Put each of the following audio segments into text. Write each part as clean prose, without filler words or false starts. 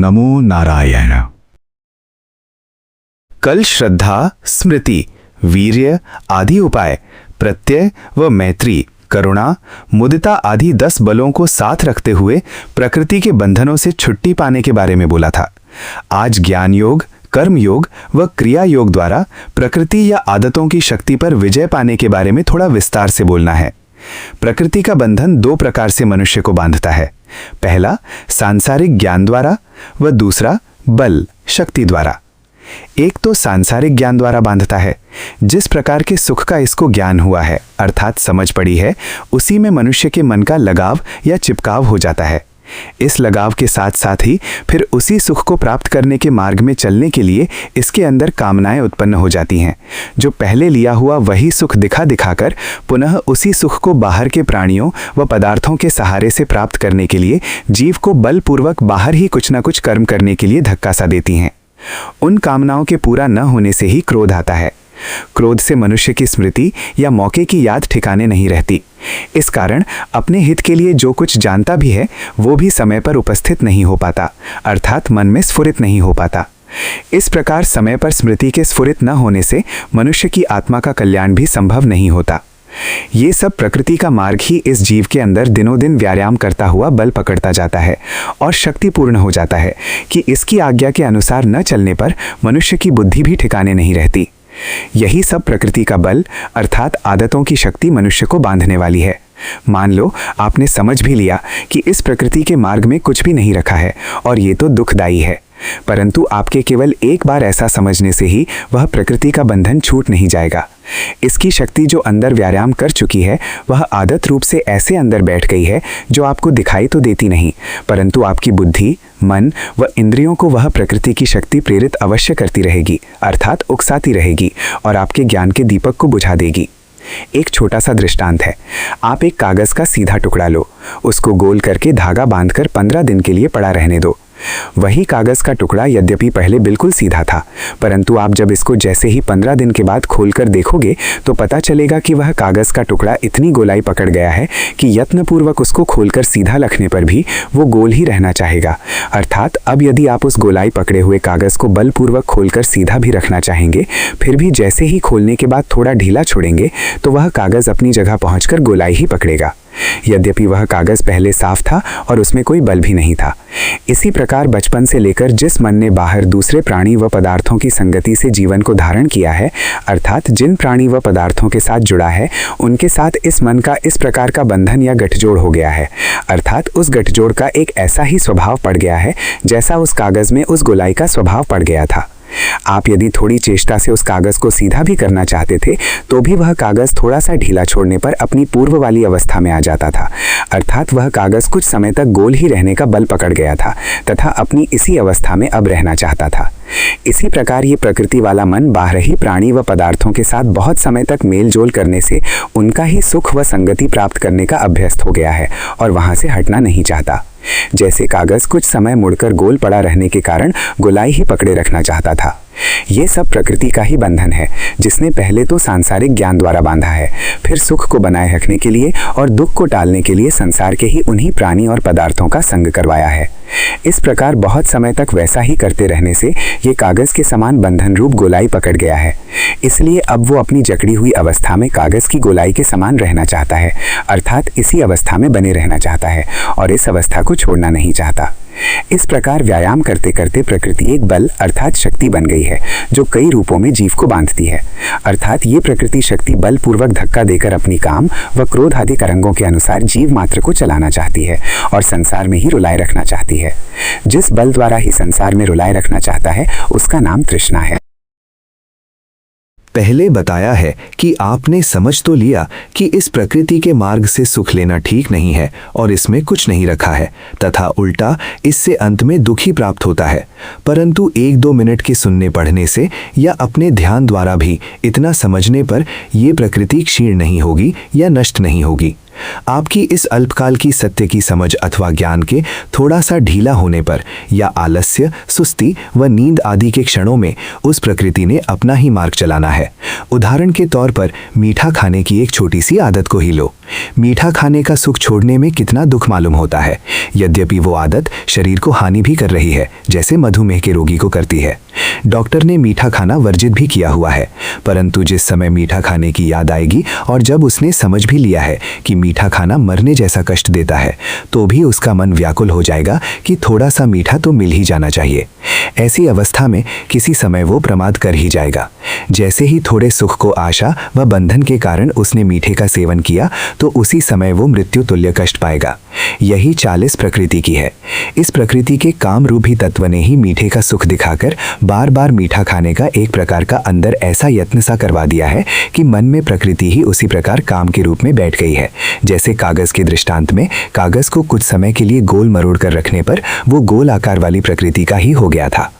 नमो नारायण। कल श्रद्धा, स्मृति, वीर्य आदि उपाय, प्रत्यय व मैत्री, करुणा, मुदिता आदि 10 बलों को साथ रखते हुए प्रकृति के बंधनों से छुट्टी पाने के बारे में बोला था। आज ज्ञान योग, कर्म योग व क्रिया योग द्वारा प्रकृति या आदतों की शक्ति पर विजय पाने के बारे में थोड़ा विस्तार से बोलना है। प्रकृति का बंधन 2 प्रकार से मनुष्य को बांधता है। पहला सांसारिक ज्ञान द्वारा व दूसरा बल, शक्ति द्वारा। एक तो सांसारिक ज्ञान द्वारा बांधता है। जिस प्रकार के सुख का इसको ज्ञान हुआ है अर्थात समझ पड़ी है, उसी में मनुष्य के मन का लगाव या चिपकाव हो जाता है। इस लगाव के साथ साथ ही फिर उसी सुख को प्राप्त करने के मार्ग में चलने के लिए इसके अंदर कामनाएं उत्पन्न हो जाती हैं, जो पहले लिया हुआ वही सुख दिखा दिखाकर पुनः उसी सुख को बाहर के प्राणियों व पदार्थों के सहारे से प्राप्त करने के लिए जीव को बलपूर्वक बाहर ही कुछ न कुछ कर्म करने के लिए धक्का सा देती हैं। उन कामनाओं के पूरा न होने से ही क्रोध आता है। क्रोध से मनुष्य की स्मृति या मौके की याद ठिकाने नहीं रहती। इस कारण अपने हित के लिए जो कुछ जानता भी है वो भी समय पर उपस्थित नहीं हो पाता, अर्थात मन में स्फुरित नहीं हो पाता। इस प्रकार समय पर स्मृति के स्फुरित न होने से मनुष्य की आत्मा का कल्याण भी संभव नहीं होता। ये सब प्रकृति का मार्ग ही इस जीव के अंदर दिनों दिन व्यायाम करता हुआ बल पकड़ता जाता है और शक्तिपूर्ण हो जाता है कि इसकी आज्ञा के अनुसार न चलने पर मनुष्य की बुद्धि भी ठिकाने नहीं रहती। यही सब प्रकृति का बल अर्थात आदतों की शक्ति मनुष्य को बांधने वाली है। मान लो आपने समझ भी लिया कि इस प्रकृति के मार्ग में कुछ भी नहीं रखा है और ये तो दुखदायी है, परंतु आपके केवल एक बार ऐसा समझने से ही वह प्रकृति का बंधन छूट नहीं जाएगा। इसकी शक्ति जो अंदर व्यायाम कर चुकी है वह आदत रूप से ऐसे अंदर बैठ गई है जो आपको दिखाई तो देती नहीं, परंतु आपकी बुद्धि, मन व इंद्रियों को वह प्रकृति की शक्ति प्रेरित अवश्य करती रहेगी, अर्थात उकसाती रहेगी और आपके ज्ञान के दीपक को बुझा देगी। एक छोटा सा दृष्टांत है। आप एक कागज का सीधा टुकड़ा लो, उसको गोल करके धागा बांधकर 15 दिन के लिए पड़ा रहने दो। वही कागज का टुकड़ा यद्यपि पहले बिल्कुल सीधा था, परंतु आप जब इसको जैसे ही 15 दिन के बाद खोलकर देखोगे तो पता चलेगा कि वह कागज का टुकड़ा इतनी गोलाई पकड़ गया है कि यत्नपूर्वक उसको खोलकर सीधा रखने पर भी वो गोल ही रहना चाहेगा। अर्थात अब यदि आप उस गोलाई पकड़े हुए कागज को बलपूर्वक खोलकर सीधा भी रखना चाहेंगे, फिर भी जैसे ही खोलने के बाद थोड़ा ढीला छोड़ेंगे तो वह कागज अपनी जगह पहुंचकर गोलाई ही पकड़ेगा, यद्यपि वह कागज पहले साफ था और उसमें कोई बल भी नहीं था। इसी प्रकार बचपन से लेकर जिस मन ने बाहर दूसरे प्राणी व पदार्थों की संगति से जीवन को धारण किया है, अर्थात जिन प्राणी व पदार्थों के साथ जुड़ा है, उनके साथ इस मन का इस प्रकार का बंधन या गठजोड़ हो गया है, अर्थात उस गठजोड़ का एक ऐसा ही स्वभाव पड़ गया है जैसा उस कागज में उस गोलाई का स्वभाव पड़ गया था। आप यदि थोड़ी चेष्टा से उस कागज को सीधा भी करना चाहते थे तो भी वह कागज थोड़ा सा ढीला छोड़ने पर अपनी पूर्व वाली अवस्था में आ जाता था, अर्थात वह कागज कुछ समय तक गोल ही रहने का बल पकड़ गया था तथा अपनी इसी अवस्था में अब रहना चाहता था। इसी प्रकार ये प्रकृति वाला मन बाहर ही प्राणी व पदार्थों के साथ बहुत समय तक मेल जोल करने से उनका ही सुख व संगति प्राप्त करने का अभ्यस्त हो गया है और वहां से हटना नहीं चाहता। जैसे कागज कुछ समय मुड़कर गोल पड़ा रहने के कारण गोलाई ही पकड़े रखना चाहता था। ये सब प्रकृति का ही बंधन है, जिसने पहले तो सांसारिक ज्ञान द्वारा बांधा है, फिर सुख को बनाए रखने के लिए और दुख को टालने के लिए संसार के ही उन्हीं प्राणी और पदार्थों का संग करवाया है। इस प्रकार बहुत समय तक वैसा ही करते रहने से ये कागज के समान बंधन रूप गोलाई पकड़ गया है। इसलिए अब वो अपनी जकड़ी हुई अवस्था में कागज की गोलाई के समान रहना चाहता है, अर्थात इसी अवस्था में बने रहना चाहता है और इस अवस्था को छोड़ना नहीं चाहता। इस प्रकार व्यायाम करते करते प्रकृति एक बल अर्थात शक्ति बन गई है जो कई रूपों में जीव को बांधती है, अर्थात ये प्रकृति शक्ति बलपूर्वक धक्का देकर अपनी काम व क्रोध आदि तरंगों के अनुसार जीव मात्र को चलाना चाहती है और संसार में ही रुलाए रखना चाहती है। जिस बल द्वारा ही संसार में रुलाए रखना चाहता है उसका नाम तृष्णा है। पहले बताया है कि आपने समझ तो लिया कि इस प्रकृति के मार्ग से सुख लेना ठीक नहीं है और इसमें कुछ नहीं रखा है तथा उल्टा इससे अंत में दुख ही प्राप्त होता है, परंतु 1-2 मिनट के सुनने पढ़ने से या अपने ध्यान द्वारा भी इतना समझने पर यह प्रकृति क्षीण नहीं होगी या नष्ट नहीं होगी। आपकी इस अल्पकाल की सत्य की समझ अथवा ज्ञान के थोड़ा सा ढीला होने पर या आलस्य, सुस्ती व नींद आदि के क्षणों में उस प्रकृति ने अपना ही मार्ग चलाना है। उदाहरण के तौर पर मीठा खाने की एक छोटी सी आदत को ही लो। मीठा खाने का सुख छोड़ने में कितना दुख मालूम होता है, यद्यपि वो आदत शरीर को हानि भी कर रही है, जैसे मधुमेह के रोगी को करती है। डॉक्टर ने मीठा खाना वर्जित भी किया हुआ है, परंतु जिस समय मीठा खाने की याद आएगी और जब उसने समझ भी लिया है कि मीठा खाना मरने जैसा कष्ट देता है, तो भी उसका मन व्याकुल हो जाएगा कि थोड़ा सा मीठा तो मिल ही जाना चाहिए। ऐसी अवस्था में किसी समय वो प्रमाद कर ही जाएगा। जैसे ही थोड़े सुख को आशा व बंधन के कारण उसने मीठे का सेवन किया, तो उसी समय वो मृत्यु तुल्य कष्ट पाएगा। यही चाल इस प्रकृति की है। इस प्रकृति के काम रूपी तत्व ने ही मीठे का सुख दिखाकर बार बार मीठा खाने का एक प्रकार का अंदर ऐसा यत्न सा करवा दिया है कि मन में प्रकृति ही उसी प्रकार काम के रूप में बैठ गई है। जैसे कागज के दृष्टांत में कागज को कुछ समय के लिए गोल मरोड़ कर रखने पर वो गोल आकार वाली प्रकृति का ही हो गया था।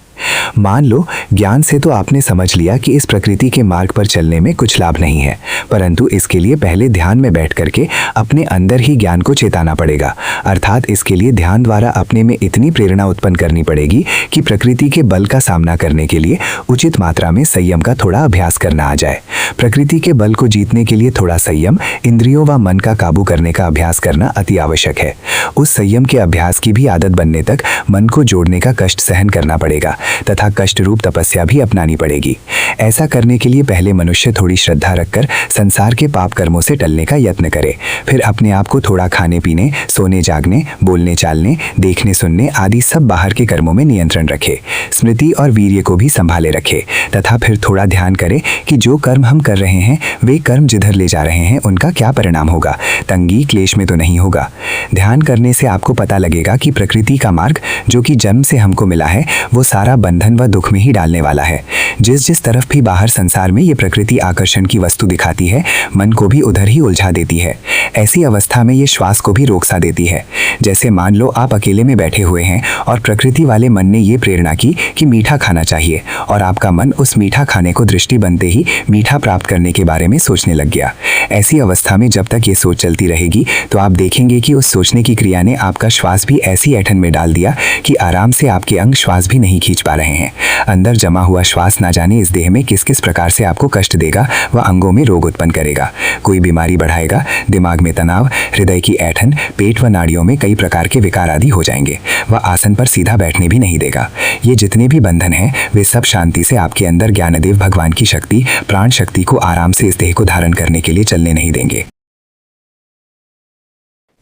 मान लो ज्ञान से तो आपने समझ लिया कि इस प्रकृति के मार्ग पर चलने में कुछ लाभ नहीं है, परंतु इसके लिए पहले ध्यान में बैठ करके अपने अंदर ही ज्ञान को चेताना पड़ेगा। अर्थात इसके लिए ध्यान द्वारा अपने में इतनी प्रेरणा उत्पन्न करनी पड़ेगी कि प्रकृति के बल का सामना करने के लिए उचित मात्रा में संयम का थोड़ा अभ्यास करना आ जाए। प्रकृति के बल को जीतने के लिए थोड़ा संयम, इंद्रियों व मन का काबू करने का अभ्यास करना अति आवश्यक है। उस संयम के अभ्यास की भी आदत बनने तक मन को जोड़ने का कष्ट सहन करना पड़ेगा तथा कष्ट रूप तपस्या भी अपनानी पड़ेगी। ऐसा करने के लिए पहले मनुष्य थोड़ी श्रद्धा रखकर संसार के पाप कर्मों से टलने का यत्न करे। फिर अपने आप को थोड़ा खाने पीने, सोने जागने, बोलने चालने, देखने सुनने आदि सब बाहर के कर्मों में नियंत्रण रखे। स्मृति और वीर्य को भी संभाले रखे तथा फिर थोड़ा ध्यान करे कि जो कर्म हम कर रहे हैं वे कर्म जिधर ले जा रहे हैं उनका क्या परिणाम होगा, तंगी क्लेश में तो नहीं होगा। ध्यान करने से आपको पता लगेगा कि प्रकृति का मार्ग जो कि जन्म से हमको मिला है वो सारा बंधन व दुख में ही डालने वाला है। जिस जिस तरफ भी बाहर संसार में ये प्रकृति आकर्षण की वस्तु दिखाती है, मन को भी उधर ही उलझा देती है। ऐसी अवस्था में ये श्वास को भी रोक सा देती है। जैसे मान लो आप अकेले में बैठे हुए हैं और प्रकृति वाले मन ने ये प्रेरणा की कि मीठा खाना चाहिए और आपका मन उस मीठा खाने को दृष्टि बनते ही मीठा प्राप्त करने के बारे में सोचने लग गया। ऐसी अवस्था में जब तक ये सोच चलती रहेगी तो आप देखेंगे कि उस सोचने की क्रिया ने आपका श्वास भी ऐसी ऐठन में डाल दिया कि आराम से आपके अंग श्वास भी नहीं खींच पा रहे हैं। अंदर जमा हुआ श्वास ना जाने इस देह में किस किस प्रकार से आपको कष्ट देगा व अंगों में रोग उत्पन्न करेगा। कोई बीमारी बढ़ाएगा, दिमाग में तनाव, हृदय की ऐठन, पेट व नाड़ियों में कई प्रकार के विकार आदि हो जाएंगे। वह आसन पर सीधा बैठने भी नहीं देगा। ये जितने भी बंधन हैं वे सब शांति से आपके अंदर ज्ञानदेव भगवान की शक्ति, प्राण शक्ति को आराम से इस देह को धारण करने के लिए चलने नहीं देंगे।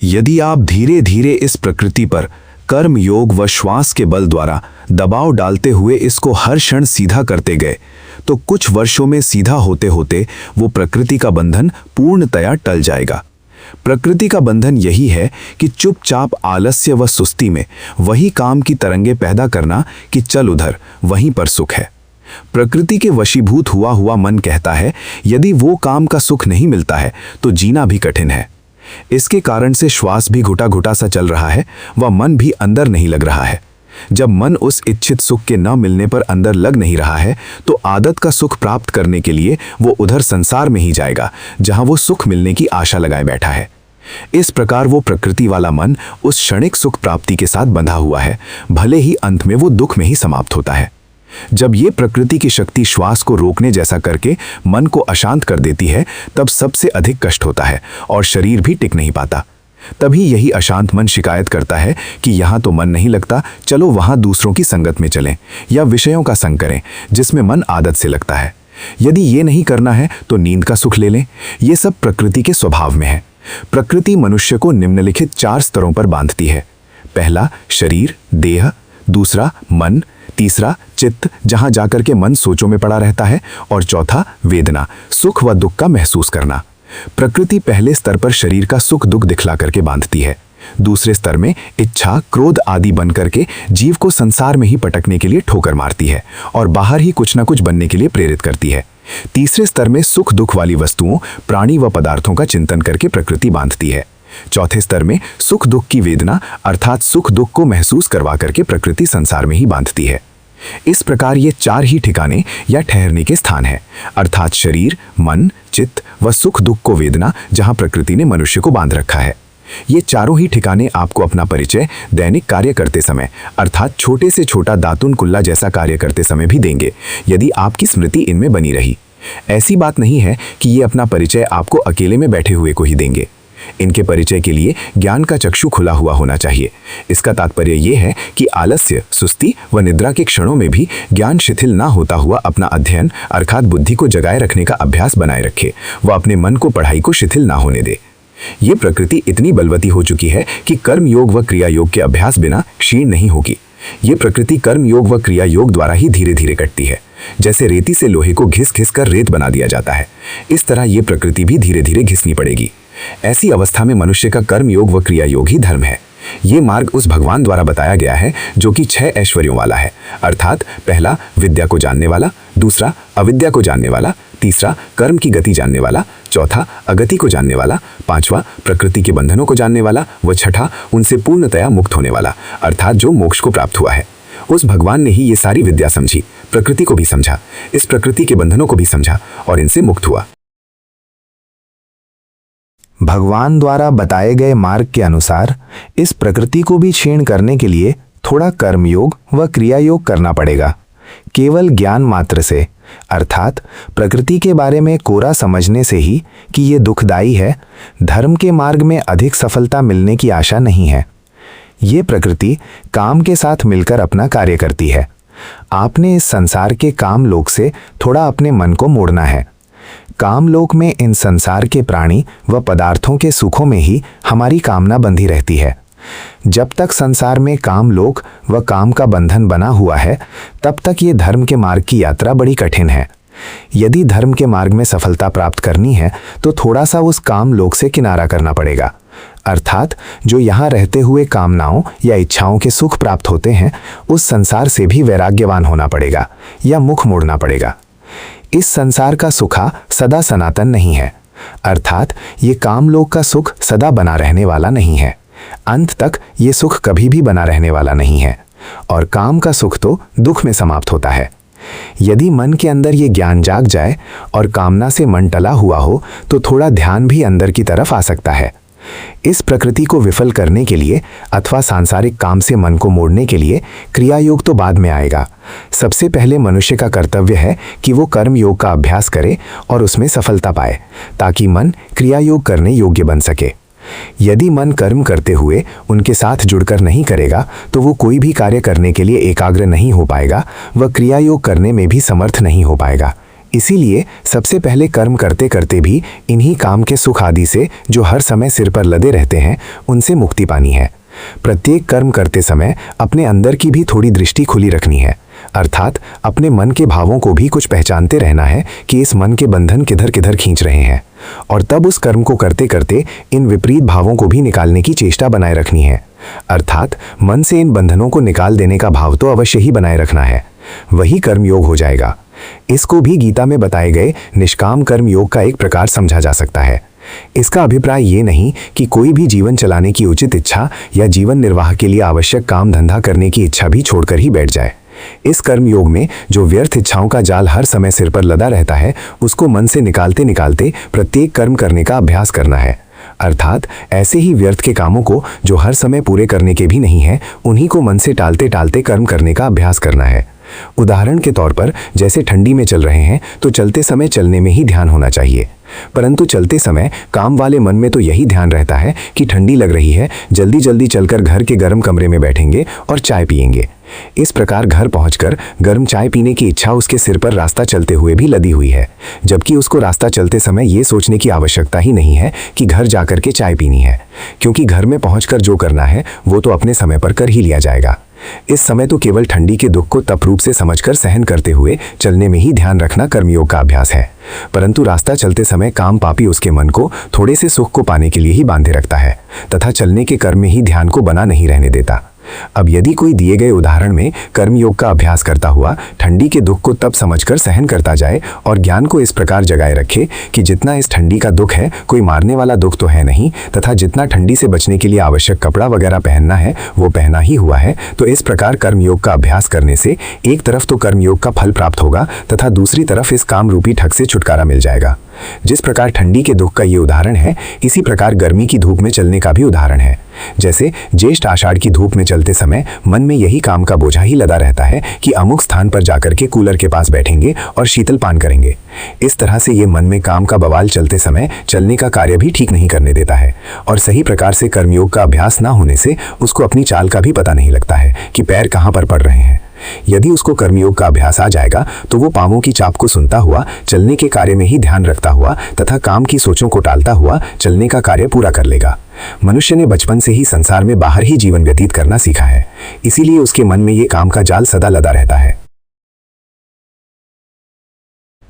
यदि आप धीरे धीरे इस प्रकृति पर कर्म योग व श्वास के बल द्वारा दबाव डालते हुए इसको हर क्षण सीधा करते गए तो कुछ वर्षों में सीधा होते होते वो प्रकृति का बंधन पूर्णतया टल जाएगा। प्रकृति का बंधन यही है कि चुपचाप आलस्य व सुस्ती में वही काम की तरंगे पैदा करना कि चल उधर, वहीं पर सुख है। प्रकृति के वशीभूत हुआ मन कहता है यदि वो काम का सुख नहीं मिलता है तो जीना भी कठिन है। इसके कारण से श्वास भी घुटा घुटा सा चल रहा है व मन भी अंदर नहीं लग रहा है। जब मन उस इच्छित सुख के न मिलने पर अंदर लग नहीं रहा है तो आदत का सुख प्राप्त करने के लिए वो उधर संसार में ही जाएगा जहां वो सुख मिलने की आशा लगाए बैठा है। इस प्रकार वो प्रकृति वाला मन उस क्षणिक सुख प्राप्ति के साथ बंधा हुआ है, भले ही अंत में वो दुख में ही समाप्त होता है। जब ये प्रकृति की शक्ति श्वास को रोकने जैसा करके मन को अशांत कर देती है तब सबसे अधिक कष्ट होता है और शरीर भी टिक नहीं पाता। तभी यही अशांत मन शिकायत करता है कि यहाँ तो मन नहीं लगता, चलो वहाँ दूसरों की संगत में चलें या विषयों का संग करें जिसमें मन आदत से लगता है। यदि ये नहीं करना है तो नींद का सुख ले लें। ये सब प्रकृति के स्वभाव में है। प्रकृति मनुष्य को निम्नलिखित 4 स्तरों पर बांधती है। पहला शरीर देह, दूसरा मन, तीसरा चित्त जहां जाकर के मन सोचों में पड़ा रहता है और चौथा वेदना सुख व दुख का महसूस करना। प्रकृति पहले स्तर पर शरीर का सुख दुख दिखला करके बांधती है। दूसरे स्तर में इच्छा क्रोध आदि बन करके जीव को संसार में ही पटकने के लिए ठोकर मारती है और बाहर ही कुछ न कुछ बनने के लिए प्रेरित करती है। तीसरे स्तर में सुख दुख वाली वस्तुओं प्राणी व पदार्थों का चिंतन करके प्रकृति बांधती है। चौथे स्तर में सुख दुख की वेदना अर्थात सुख दुख को महसूस करवा करके प्रकृति संसार में ही बांधती है। इस प्रकार ये 4 ही ठिकाने या ठहरने के स्थान हैं, अर्थात शरीर, मन, चित्त व सुख दुख को वेदना जहां प्रकृति ने मनुष्य को बांध रखा है। ये चारों ही ठिकाने आपको अपना परिचय दैनिक कार्य करते समय अर्थात छोटे से छोटा दातुन कुल्ला जैसा कार्य करते समय भी देंगे यदि आपकी स्मृति इनमें बनी रही। ऐसी बात नहीं है कि ये अपना परिचय आपको अकेले में बैठे हुए को ही देंगे। इनके परिचय के लिए ज्ञान का चक्षु खुला हुआ होना चाहिए। इसका तात्पर्य यह है कि आलस्य, सुस्ती व निद्रा के क्षणों में भी ज्ञान शिथिल ना होता हुआ अपना अध्ययन अर्थात बुद्धि को जगाए रखने का अभ्यास बनाए रखे व अपने मन को पढ़ाई को शिथिल ना होने दे। ये प्रकृति इतनी बलवती हो चुकी है कि कर्म योग व क्रिया योग के अभ्यास बिना क्षीण नहीं होगी। ये प्रकृति कर्म योग व क्रिया योग द्वारा ही धीरे धीरे कटती है। जैसे रेती से लोहे को घिस घिस कर रेत बना दिया जाता है, इस तरह ये प्रकृति भी धीरे धीरे घिसनी पड़ेगी। ऐसी अवस्था में मनुष्य का कर्म योग व क्रिया योग ही धर्म है। ये मार्ग उस भगवान द्वारा बताया गया है जो कि 6 ऐश्वर्यों वाला है, अर्थात पहला विद्या को जानने वाला, दूसरा अविद्या को जानने वाला, तीसरा कर्म की गति जानने वाला, चौथा अगति को जानने वाला, पांचवा प्रकृति के बंधनों को जानने वाला व छठा उनसे पूर्णतया मुक्त होने वाला, अर्थात जो मोक्ष को प्राप्त हुआ है। उस भगवान ने ही ये सारी विद्या समझी, प्रकृति को भी समझा, इस प्रकृति के बंधनों को भी समझा और इनसे मुक्त हुआ। भगवान द्वारा बताए गए मार्ग के अनुसार इस प्रकृति को भी क्षीण करने के लिए थोड़ा कर्मयोग व क्रिया योग करना पड़ेगा। केवल ज्ञान मात्र से, अर्थात प्रकृति के बारे में कोरा समझने से ही कि ये दुखदाई है, धर्म के मार्ग में अधिक सफलता मिलने की आशा नहीं है। ये प्रकृति काम के साथ मिलकर अपना कार्य करती है। आपने इस संसार के काम लोक से थोड़ा अपने मन को मोड़ना है। कामलोक में इन संसार के प्राणी व पदार्थों के सुखों में ही हमारी कामना बंधी रहती है। जब तक संसार में कामलोक व काम का बंधन बना हुआ है, तब तक ये धर्म के मार्ग की यात्रा बड़ी कठिन है। यदि धर्म के मार्ग में सफलता प्राप्त करनी है तो थोड़ा सा उस कामलोक से किनारा करना पड़ेगा, अर्थात जो यहाँ रहते हुए कामनाओं या इच्छाओं के सुख प्राप्त होते हैं, उस संसार से भी वैराग्यवान होना पड़ेगा या मुख मोड़ना पड़ेगा। इस संसार का सुखा सदा सनातन नहीं है, अर्थात ये कामलोक का सुख सदा बना रहने वाला नहीं है। अंत तक ये सुख कभी भी बना रहने वाला नहीं है और काम का सुख तो दुख में समाप्त होता है। यदि मन के अंदर ये ज्ञान जाग जाए और कामना से मन टला हुआ हो तो थोड़ा ध्यान भी अंदर की तरफ आ सकता है। इस प्रकृति को विफल करने के लिए अथवा सांसारिक काम से मन को मोड़ने के लिए क्रिया योग तो बाद में आएगा। सबसे पहले मनुष्य का कर्तव्य है कि वो कर्म योग का अभ्यास करे और उसमें सफलता पाए, ताकि मन क्रिया योग करने योग्य बन सके। यदि मन कर्म करते हुए उनके साथ जुड़कर नहीं करेगा तो वो कोई भी कार्य करने के लिए एकाग्र नहीं हो पाएगा, वह क्रिया योग करने में भी समर्थ नहीं हो पाएगा। इसीलिए सबसे पहले कर्म करते करते भी इन्हीं काम के सुख आदि से जो हर समय सिर पर लदे रहते हैं, उनसे मुक्ति पानी है। प्रत्येक कर्म करते समय अपने अंदर की भी थोड़ी दृष्टि खुली रखनी है, अर्थात अपने मन के भावों को भी कुछ पहचानते रहना है कि इस मन के बंधन किधर किधर खींच रहे हैं, और तब उस कर्म को करते करते इन विपरीत भावों को भी निकालने की चेष्टा बनाए रखनी है, अर्थात मन से इन बंधनों को निकाल देने का भाव तो अवश्य ही बनाए रखना है। वही कर्म योग हो जाएगा। इसको भी गीता में बताए गए निष्काम कर्म योग का एक प्रकार समझा जा सकता है। इसका अभिप्राय ये नहीं कि कोई भी जीवन चलाने की उचित इच्छा या जीवन निर्वाह के लिए आवश्यक काम धंधा करने की इच्छा भी छोड़कर ही बैठ जाए। इस कर्म योग में जो व्यर्थ इच्छाओं का जाल हर समय सिर पर लदा रहता है, उसको मन से निकालते निकालते प्रत्येक कर्म करने का अभ्यास करना है, अर्थात ऐसे ही व्यर्थ के कामों को जो हर समय पूरे करने के भी नहीं है, उन्हीं को मन से टालते टालते कर्म करने का अभ्यास करना है। उदाहरण के तौर पर जैसे ठंडी में चल रहे हैं तो चलते समय चलने में ही ध्यान होना चाहिए, परंतु चलते समय काम वाले मन में तो यही ध्यान रहता है कि ठंडी लग रही है, जल्दी जल्दी चलकर घर के गर्म कमरे में बैठेंगे और चाय पिएंगे। इस प्रकार घर पहुंचकर गर्म चाय पीने की इच्छा उसके सिर पर रास्ता चलते हुए भी लदी हुई है, जबकि उसको रास्ता चलते समय ये सोचने की आवश्यकता ही नहीं है कि घर जाकर के चाय पीनी है, क्योंकि घर में पहुंचकर जो करना है वो तो अपने समय पर कर ही लिया जाएगा। इस समय तो केवल ठंडी के दुख को तप रूप से समझकर सहन करते हुए चलने में ही ध्यान रखना कर्मयोग का अभ्यास है, परंतु रास्ता चलते समय काम पापी उसके मन को थोड़े से सुख को पाने के लिए ही बांधे रखता है तथा चलने के कर्म में ही ध्यान को बना नहीं रहने देता। अब यदि कोई दिए गए उदाहरण में कर्मयोग का अभ्यास करता हुआ ठंडी के दुख को तब समझकर सहन करता जाए और ज्ञान को इस प्रकार जगाए रखे कि जितना इस ठंडी का दुख है कोई मारने वाला दुख तो है नहीं, तथा जितना ठंडी से बचने के लिए आवश्यक कपड़ा वगैरह पहनना है वो पहना ही हुआ है, तो इस प्रकार कर्मयोग का अभ्यास करने से एक तरफ तो कर्मयोग का फल प्राप्त होगा तथा दूसरी तरफ इस काम रूपी ठग से छुटकारा मिल जाएगा। जिस प्रकार ठंडी के दुख का ये उदाहरण है, इसी प्रकार गर्मी की धूप में चलने का भी उदाहरण है। जैसे ज्येष्ठ आषाढ़ की धूप में चलते समय मन में यही काम का बोझा ही लदा रहता है कि अमुक स्थान पर जाकर के कूलर के पास बैठेंगे और शीतल पान करेंगे। इस तरह से ये मन में काम का बवाल चलते समय चलने का कार्य भी ठीक नहीं करने देता है और सही प्रकार से कर्मयोग का अभ्यास ना होने से उसको अपनी चाल का भी पता नहीं लगता है कि पैर कहाँ पर पड़ रहे हैं। यदि उसको कर्मयोग का अभ्यास आ जाएगा तो वो पांवों की चाप को सुनता हुआ चलने के कार्य में ही ध्यान रखता हुआ तथा काम की सोचों को टालता हुआ चलने का कार्य पूरा कर लेगा। मनुष्य ने बचपन से ही संसार में बाहर ही जीवन व्यतीत करना सीखा है, इसीलिए उसके मन में ये काम का जाल सदा लदा रहता है।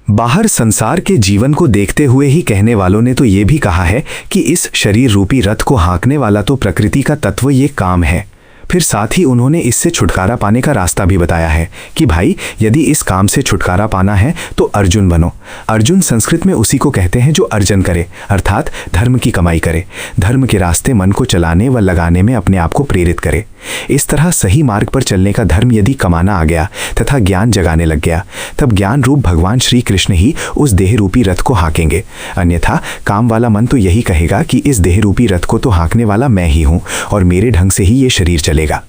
बाहर संसार के जीवन को देखते हुए ही कहने वालों ने तो ये भी कहा है कि इस शरीर रूपी रथ को हाँकने वाला तो प्रकृति का तत्व ये काम है। फिर साथ ही उन्होंने इससे छुटकारा पाने का रास्ता भी बताया है कि भाई यदि इस काम से छुटकारा पाना है तो अर्जुन बनो। अर्जुन संस्कृत में उसी को कहते हैं जो अर्जन करे, अर्थात धर्म की कमाई करे, धर्म के रास्ते मन को चलाने व लगाने में अपने आप को प्रेरित करे। इस तरह सही मार्ग पर चलने का धर्म यदि कमाना आ गया तथा ज्ञान जगाने लग गया, तब ज्ञान रूप भगवान श्री कृष्ण ही उस देह रूपी रथ को हाँकेंगे। अन्यथा काम वाला मन तो यही कहेगा कि इस देह रूपी रथ को तो हाँकने वाला मैं ही हूँ और मेरे ढंग से ही ये शरीर चलेगा।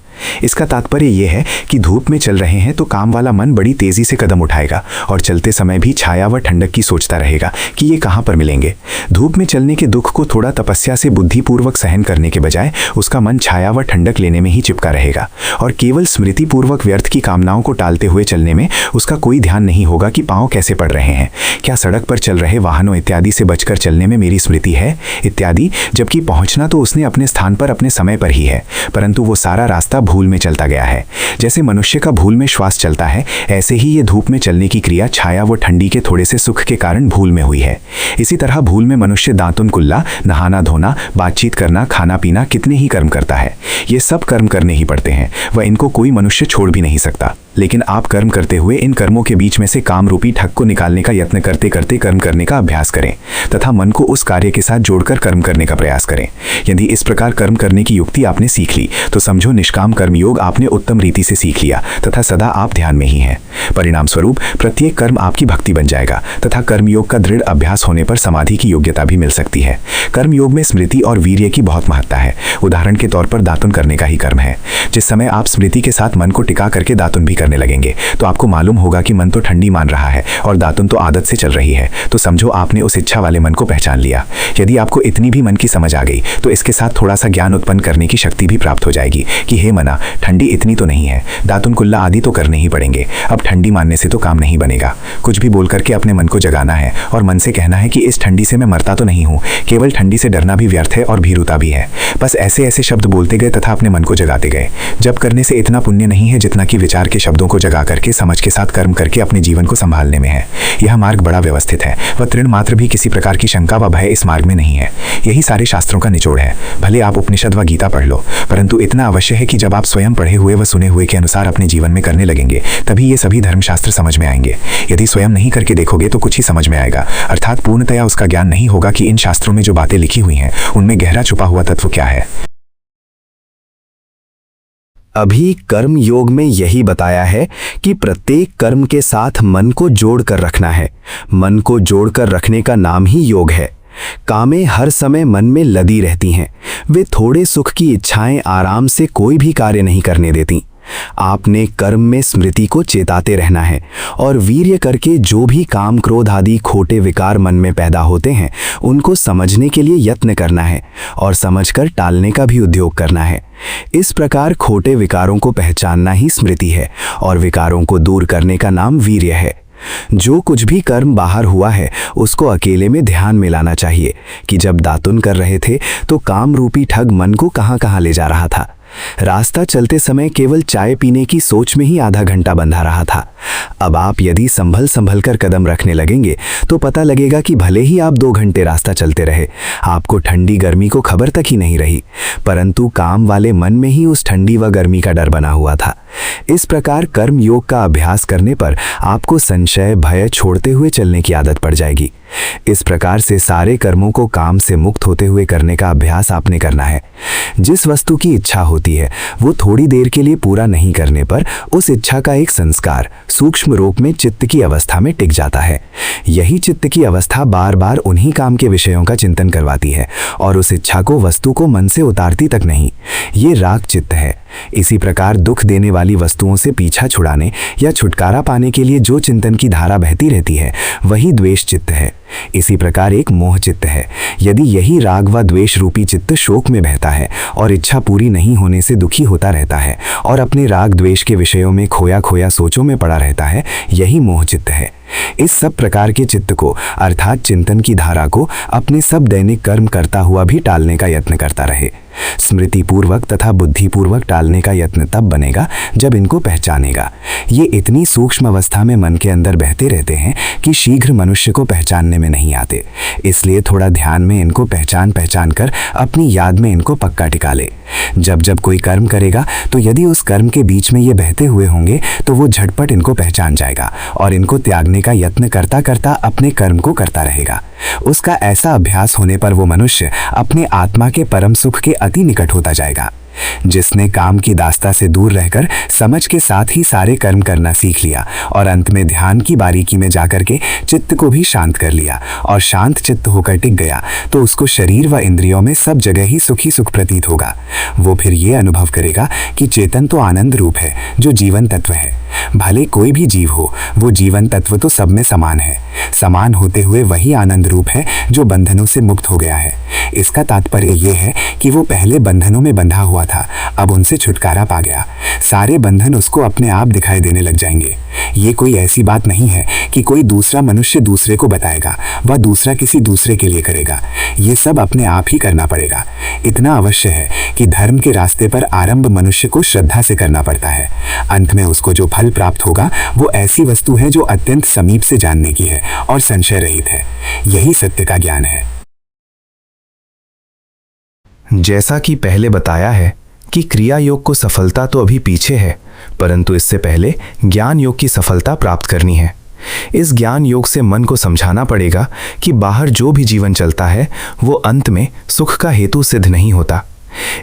इसका तात्पर्य यह है कि धूप में चल रहे हैं तो काम वाला मन बड़ी तेजी से कदम उठाएगा और चलते समय भी छाया व ठंडक की सोचता रहेगा कि ये कहाँ पर मिलेंगे। धूप में चलने के दुख को थोड़ा तपस्या से बुद्धिपूर्वक सहन करने के बजाय उसका मन छाया व ठंडक लेने में ही चिपका रहेगा और केवल स्मृति पूर्वक व्यर्थ की कामनाओं को टालते हुए चलने में उसका कोई ध्यान नहीं होगा कि पाँव कैसे पड़ रहे हैं, क्या सड़क पर चल रहे वाहनों इत्यादि से बचकर चलने में मेरी स्मृति है इत्यादि। जबकि पहुंचना तो उसने अपने स्थान पर अपने समय पर ही है, परंतु वो सारा रास्ता भूल में चलता गया है। जैसे मनुष्य का भूल में श्वास चलता है, ऐसे ही ये धूप में चलने की क्रिया छाया व ठंडी के थोड़े से सुख के कारण भूल में हुई है। इसी तरह भूल में मनुष्य दांतुन कुल्ला, नहाना धोना, बातचीत करना, खाना पीना, कितने ही कर्म करता है। ये सब कर्म करने ही पड़ते हैं व इनको कोई मनुष्य छोड़ भी नहीं सकता। लेकिन आप कर्म करते हुए इन कर्मों के बीच में से काम रूपी ठग को निकालने का यत्न करते करते कर्म करने का अभ्यास करें तथा मन को उस कार्य के साथ जोड़कर कर्म करने का प्रयास करें। यदि इस प्रकार कर्म करने की युक्ति आपने सीख ली तो समझो निष्काम कर्मयोग आपने उत्तम रीति से सीख लिया तथा सदा आप ध्यान में ही हैं। परिणाम स्वरूप प्रत्येक कर्म आपकी भक्ति बन जाएगा तथा कर्मयोग का दृढ़ अभ्यास होने पर समाधि की योग्यता भी मिल सकती है। कर्मयोग में स्मृति और वीर्य की बहुत महत्ता है। उदाहरण के तौर पर दातुन करने का ही कर्म है। जिस समय आप स्मृति के साथ मन को टिका करके दातुन भी करने लगेंगे तो आपको मालूम होगा कि मन तो ठंडी मान रहा है और दातुन तो आदत से चल रही है, तो समझो आपने उस इच्छा वाले मन को पहचान लिया। यदि आपको इतनी भी मन की समझ आ गई तो इसके साथ थोड़ा सा ज्ञान उत्पन्न करने की शक्ति भी प्राप्त हो जाएगी कि हे मना, ठंडी इतनी तो नहीं है, दातुन कुल्ला आदि तो करने ही पड़ेंगे। अब ठंडी मानने से तो काम नहीं बनेगा। कुछ भी बोल करके अपने मन को जगाना है और मन से कहना है कि इस ठंडी से मैं मरता तो नहीं हूँ, केवल ठंडी से डरना भी व्यर्थ है और भीरुता भी है। बस ऐसे ऐसे शब्द बोलते गए तथा अपने मन को जगाते गए। जब करने से इतना पुण्य नहीं है जितना कि विचार के शब्दों को जगा करके समझ के साथ कर्म करके अपने जीवन को संभालने में है। यह मार्ग बड़ा व्यवस्थित है व तृण मात्र भी किसी प्रकार की शंका व भय इस मार्ग में नहीं है। यही सारे शास्त्रों का निचोड़ है। भले आप उपनिषद व गीता पढ़ लो, परंतु इतना अवश्य है कि जब आप स्वयं पढ़े हुए व सुने हुए के अनुसार अपने जीवन में करने लगेंगे तभी ये सभी धर्मशास्त्र समझ में आएंगे। यदि स्वयं नहीं करके देखोगे तो कुछ ही समझ में आएगा, अर्थात पूर्णतया उसका ज्ञान नहीं होगा कि इन शास्त्रों में जो बातें लिखी हुई हैं उनमें गहरा छुपा हुआ तत्व क्या है। अभी कर्म योग में यही बताया है कि प्रत्येक कर्म के साथ मन को जोड़कर रखना है। मन को जोड़कर रखने का नाम ही योग है। कामें हर समय मन में लदी रहती हैं। वे थोड़े सुख की इच्छाएं आराम से कोई भी कार्य नहीं करने देती। आपने कर्म में स्मृति को चेताते रहना है और वीर्य करके जो भी काम क्रोध आदि खोटे विकार मन में पैदा होते हैं उनको समझने के लिए यत्न करना है और समझकर टालने का भी उद्योग करना है। इस प्रकार खोटे विकारों को पहचानना ही स्मृति है और विकारों को दूर करने का नाम वीर्य है। जो कुछ भी कर्म बाहर हुआ है उसको अकेले में ध्यान में लाना चाहिए कि जब दातुन कर रहे थे तो काम रूपी ठग मन को कहां कहां ले जा रहा था। रास्ता चलते समय केवल चाय पीने की सोच में ही आधा घंटा बंधा रहा था। अब आप यदि संभल कर कदम रखने लगेंगे तो पता लगेगा कि भले ही आप 2 घंटे रास्ता चलते रहे, आपको ठंडी गर्मी को खबर तक ही नहीं रही, परंतु काम वाले मन में ही उस ठंडी व गर्मी का डर बना हुआ था। इस प्रकार कर्म योग का अभ्यास करने पर आपको संशय भय छोड़ते हुए चलने की आदत पड़ जाएगी। इस प्रकार से सारे कर्मों को काम से मुक्त होते हुए करने का अभ्यास आपने करना है। जिस वस्तु की इच्छा होती है वो थोड़ी देर के लिए पूरा नहीं करने पर उस इच्छा का एक संस्कार सूक्ष्म रूप में चित्त की अवस्था में टिक जाता है। यही चित्त की अवस्था बार बार उन्हीं काम के विषयों का चिंतन करवाती है और उस इच्छा को वस्तु को मन से उतारती तक नहीं। ये राग चित्त है। इसी प्रकार दुख देने वाली वस्तुओं से पीछा छुड़ाने या छुटकारा पाने के लिए जो चिंतन की धारा बहती रहती है वही द्वेष चित्त है। इसी प्रकार एक मोह चित्त है। यदि यही राग व द्वेष रूपी चित्त शोक में बहता है और इच्छा पूरी नहीं होने से दुखी होता रहता है और अपने राग द्वेष के विषयों में खोया खोया सोचों में पड़ा रहता है, यही मोह चित्त है। इस सब प्रकार के चित्त को अर्थात चिंतन की धारा को अपने सब दैनिक कर्म करता हुआ भी टालने का यत्न करता रहे। स्मृति पूर्वक तथा बुद्धि पूर्वक टालने का यत्न तब बनेगा जब इनको पहचानेगा। ये इतनी सूक्ष्म अवस्था में मन के अंदर बहते रहते हैं कि शीघ्र मनुष्य को पहचानने में नहीं आते। इसलिए थोड़ा ध्यान में इनको पहचान कर अपनी याद में इनको पक्का टिका ले। जब जब कोई कर्म करेगा तो यदि उस कर्म के बीच में ये बहते हुए होंगे तो वो झटपट इनको पहचान जाएगा और इनको त्यागने का यत्न करता करता अपने कर्म को करता रहेगा। उसका ऐसा अभ्यास होने पर वो मनुष्य अपने आत्मा के परम सुख के अति निकट होता जाएगा। जिसने काम की दास्ता से दूर रहकर समझ के साथ ही सारे कर्म करना सीख लिया और अंत में ध्यान की बारीकी में जाकर के चित्त को भी शांत कर लिया और शांत चित्त होकर टिक गया, तो उसको शरीर व इंद्रियों में सब जगह ही सुखी सुख प्रतीत होगा। वो फिर ये अनुभव करेगा कि चेतन तो आनंद रूप है जो जीवन तत्व है। भले कोई भी जीव हो, वो जीवन तत्व तो सब में समान है। समान होते हुए वही आनंद रूप है जो बंधनों से मुक्त हो गया है। इसका तात्पर्य ये है कि वो पहले बंधनों में बंधा हुआ था, अब उनसे छुटकारा पा गया। सारे बंधन उसको अपने आप दिखाई देने लग जाएंगे। ये कोई ऐसी बात नहीं है कि कोई दूसरा मनुष्य दूसरे को बताएगा व दूसरा किसी दूसरे के लिए करेगा। ये सब अपने आप ही करना पड़ेगा। इतना अवश्य है कि धर्म के रास्ते पर आरंभ मनुष्य को श्रद्धा से करना पड़ता है। अंत में उसको जो फल प्राप्त होगा वो ऐसी वस्तु है जो अत्यंत समीप से जानने की है और संशय रहित है। यही सत्य का ज्ञान है। जैसा कि पहले बताया है कि क्रिया योग को सफलता तो अभी पीछे है, परंतु इससे पहले ज्ञान योग की सफलता प्राप्त करनी है। इस ज्ञान योग से मन को समझाना पड़ेगा कि बाहर जो भी जीवन चलता है वो अंत में सुख का हेतु सिद्ध नहीं होता।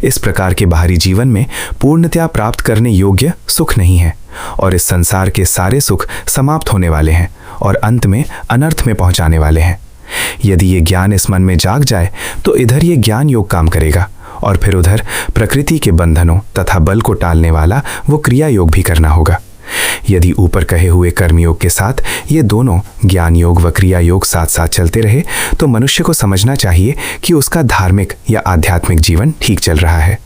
इस प्रकार के बाहरी जीवन में पूर्णतया प्राप्त करने योग्य सुख नहीं है और इस संसार के सारे सुख समाप्त होने वाले हैं और अंत में अनर्थ में पहुंचाने वाले हैं। यदि ये ज्ञान इस मन में जाग जाए तो इधर ये ज्ञान योग काम करेगा और फिर उधर प्रकृति के बंधनों तथा बल को टालने वाला वो क्रिया योग भी करना होगा। यदि ऊपर कहे हुए कर्मयोग के साथ ये दोनों ज्ञान योग व क्रिया योग साथ साथ चलते रहे तो मनुष्य को समझना चाहिए कि उसका धार्मिक या आध्यात्मिक जीवन ठीक चल रहा है।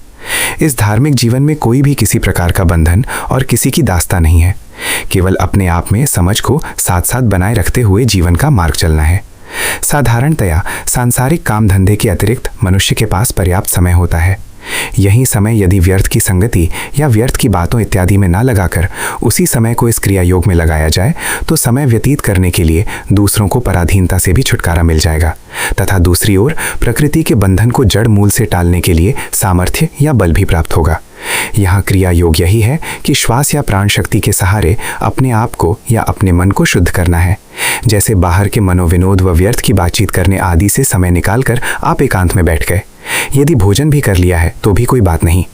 इस धार्मिक जीवन में कोई भी किसी प्रकार का बंधन और किसी की दास्ता नहीं है। केवल अपने आप में समझ को साथ साथ बनाए रखते हुए जीवन का मार्ग चलना है। साधारणतया सांसारिक काम धंधे के अतिरिक्त मनुष्य के पास पर्याप्त समय होता है। यही समय यदि व्यर्थ की संगति या व्यर्थ की बातों इत्यादि में ना लगाकर उसी समय को इस क्रिया योग में लगाया जाए तो समय व्यतीत करने के लिए दूसरों को पराधीनता से भी छुटकारा मिल जाएगा तथा दूसरी ओर प्रकृति के बंधन को जड़ मूल से टालने के लिए सामर्थ्य या बल भी प्राप्त होगा। यहाँ क्रिया योग यही है कि श्वास या प्राण शक्ति के सहारे अपने आप को या अपने मन को शुद्ध करना है। जैसे बाहर के मनोविनोद व व्यर्थ की बातचीत करने आदि से समय निकालकर आप एकांत में बैठ गए। यदि भोजन भी कर लिया है तो भी कोई बात नहीं,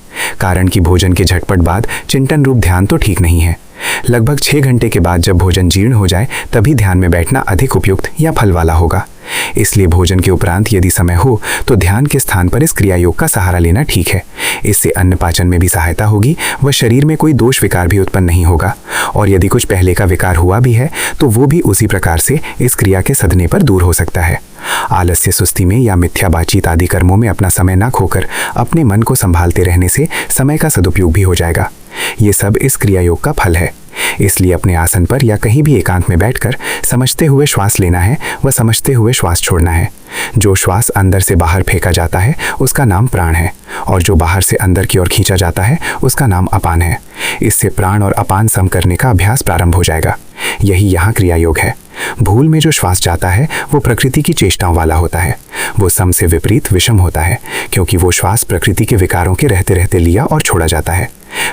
कारण कि भोजन के झटपट बाद चिंतन रूप ध्यान तो ठीक नहीं है। लगभग 6 घंटे के बाद जब भोजन जीर्ण हो जाए तभी ध्यान में बैठना अधिक उपयुक्त या फल वाला होगा। इसलिए भोजन के उपरांत यदि समय हो तो ध्यान के स्थान पर इस क्रिया योग का सहारा लेना ठीक है। इससे अन्न पाचन में भी सहायता होगी व शरीर में कोई दोष विकार भी उत्पन्न नहीं होगा और यदि कुछ पहले का विकार हुआ भी है तो वो भी उसी प्रकार से इस क्रिया के सदने पर दूर हो सकता है। आलस्य, सुस्ती में या मिथ्या बातचीत आदि कर्मों में अपना समय ना खोकर अपने मन को संभालते रहने से समय का सदुपयोग भी हो जाएगा। ये सब इस क्रिया योग का फल है। इसलिए अपने आसन पर या कहीं भी एकांत में बैठकर समझते हुए श्वास लेना है व समझते हुए श्वास छोड़ना है। जो श्वास अंदर से बाहर फेंका जाता है उसका नाम प्राण है और जो बाहर से अंदर की ओर खींचा जाता है उसका नाम अपान है। इससे प्राण और अपान सम करने का अभ्यास प्रारंभ हो जाएगा। यही यहाँ क्रिया योग है। भूल में जो श्वास जाता है वो प्रकृति की चेष्टाओं वाला होता है। वो सम से विपरीत विषम होता है क्योंकि वो श्वास प्रकृति के विकारों के रहते रहते लिया और छोड़ा जाता है।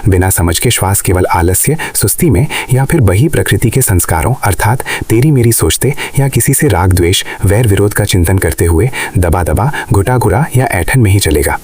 बिना समझ के श्वास केवल आलस्य, सुस्ती में या फिर वही प्रकृति के संस्कारों अर्थात तेरी मेरी सोचते या किसी से राग द्वेष वैर विरोध का चिंतन करते हुए दबा दबा घुटा घुरा या ऐठन में ही चलेगा।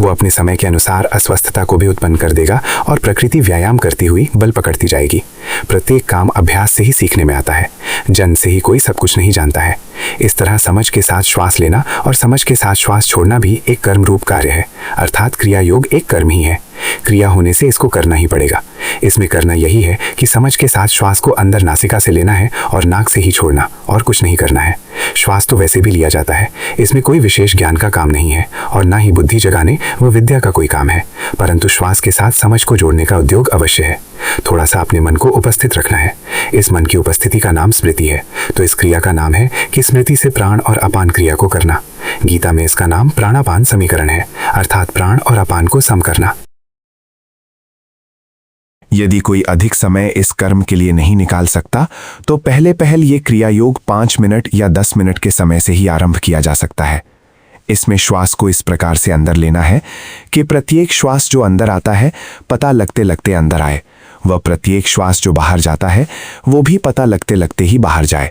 वो अपने समय के अनुसार अस्वस्थता को भी उत्पन्न कर देगा और प्रकृति व्यायाम करती हुई बल पकड़ती जाएगी। प्रत्येक काम अभ्यास से ही सीखने में आता है। जन्म से ही कोई सब कुछ नहीं जानता है। इस तरह समझ के साथ श्वास लेना और समझ के साथ श्वास छोड़ना भी एक कर्म रूप कार्य है, अर्थात क्रिया योग एक कर्म ही है। क्रिया होने से इसको करना ही पड़ेगा। इसमें करना यही है कि समझ के साथ श्वास को अंदर नासिका से लेना है और नाक से ही छोड़ना, और कुछ नहीं करना है। श्वास तो वैसे भी लिया जाता है, इसमें कोई विशेष ज्ञान का काम नहीं है और ना ही बुद्धि जगाने व विद्या का कोई काम है, परंतु श्वास के साथ समझ को जोड़ने का उद्योग अवश्य है। थोड़ा सा अपने मन को उपस्थित रखना है। इस मन की उपस्थिति का नाम स्मृति है, तो इस क्रिया का नाम है कि स्मृति से प्राण और अपान क्रिया को करना। गीता में इसका नाम प्राणापान समीकरण है, अर्थात प्राण और अपान को सम करना। यदि कोई अधिक समय इस कर्म के लिए नहीं निकाल सकता तो पहले ये क्रिया योग 5 मिनट या 10 मिनट के समय से ही आरंभ किया जा सकता है। इसमें श्वास को इस प्रकार से अंदर लेना है कि प्रत्येक श्वास जो अंदर आता है पता लगते लगते अंदर आए, वह प्रत्येक श्वास जो बाहर जाता है वो भी पता लगते लगते ही बाहर जाए।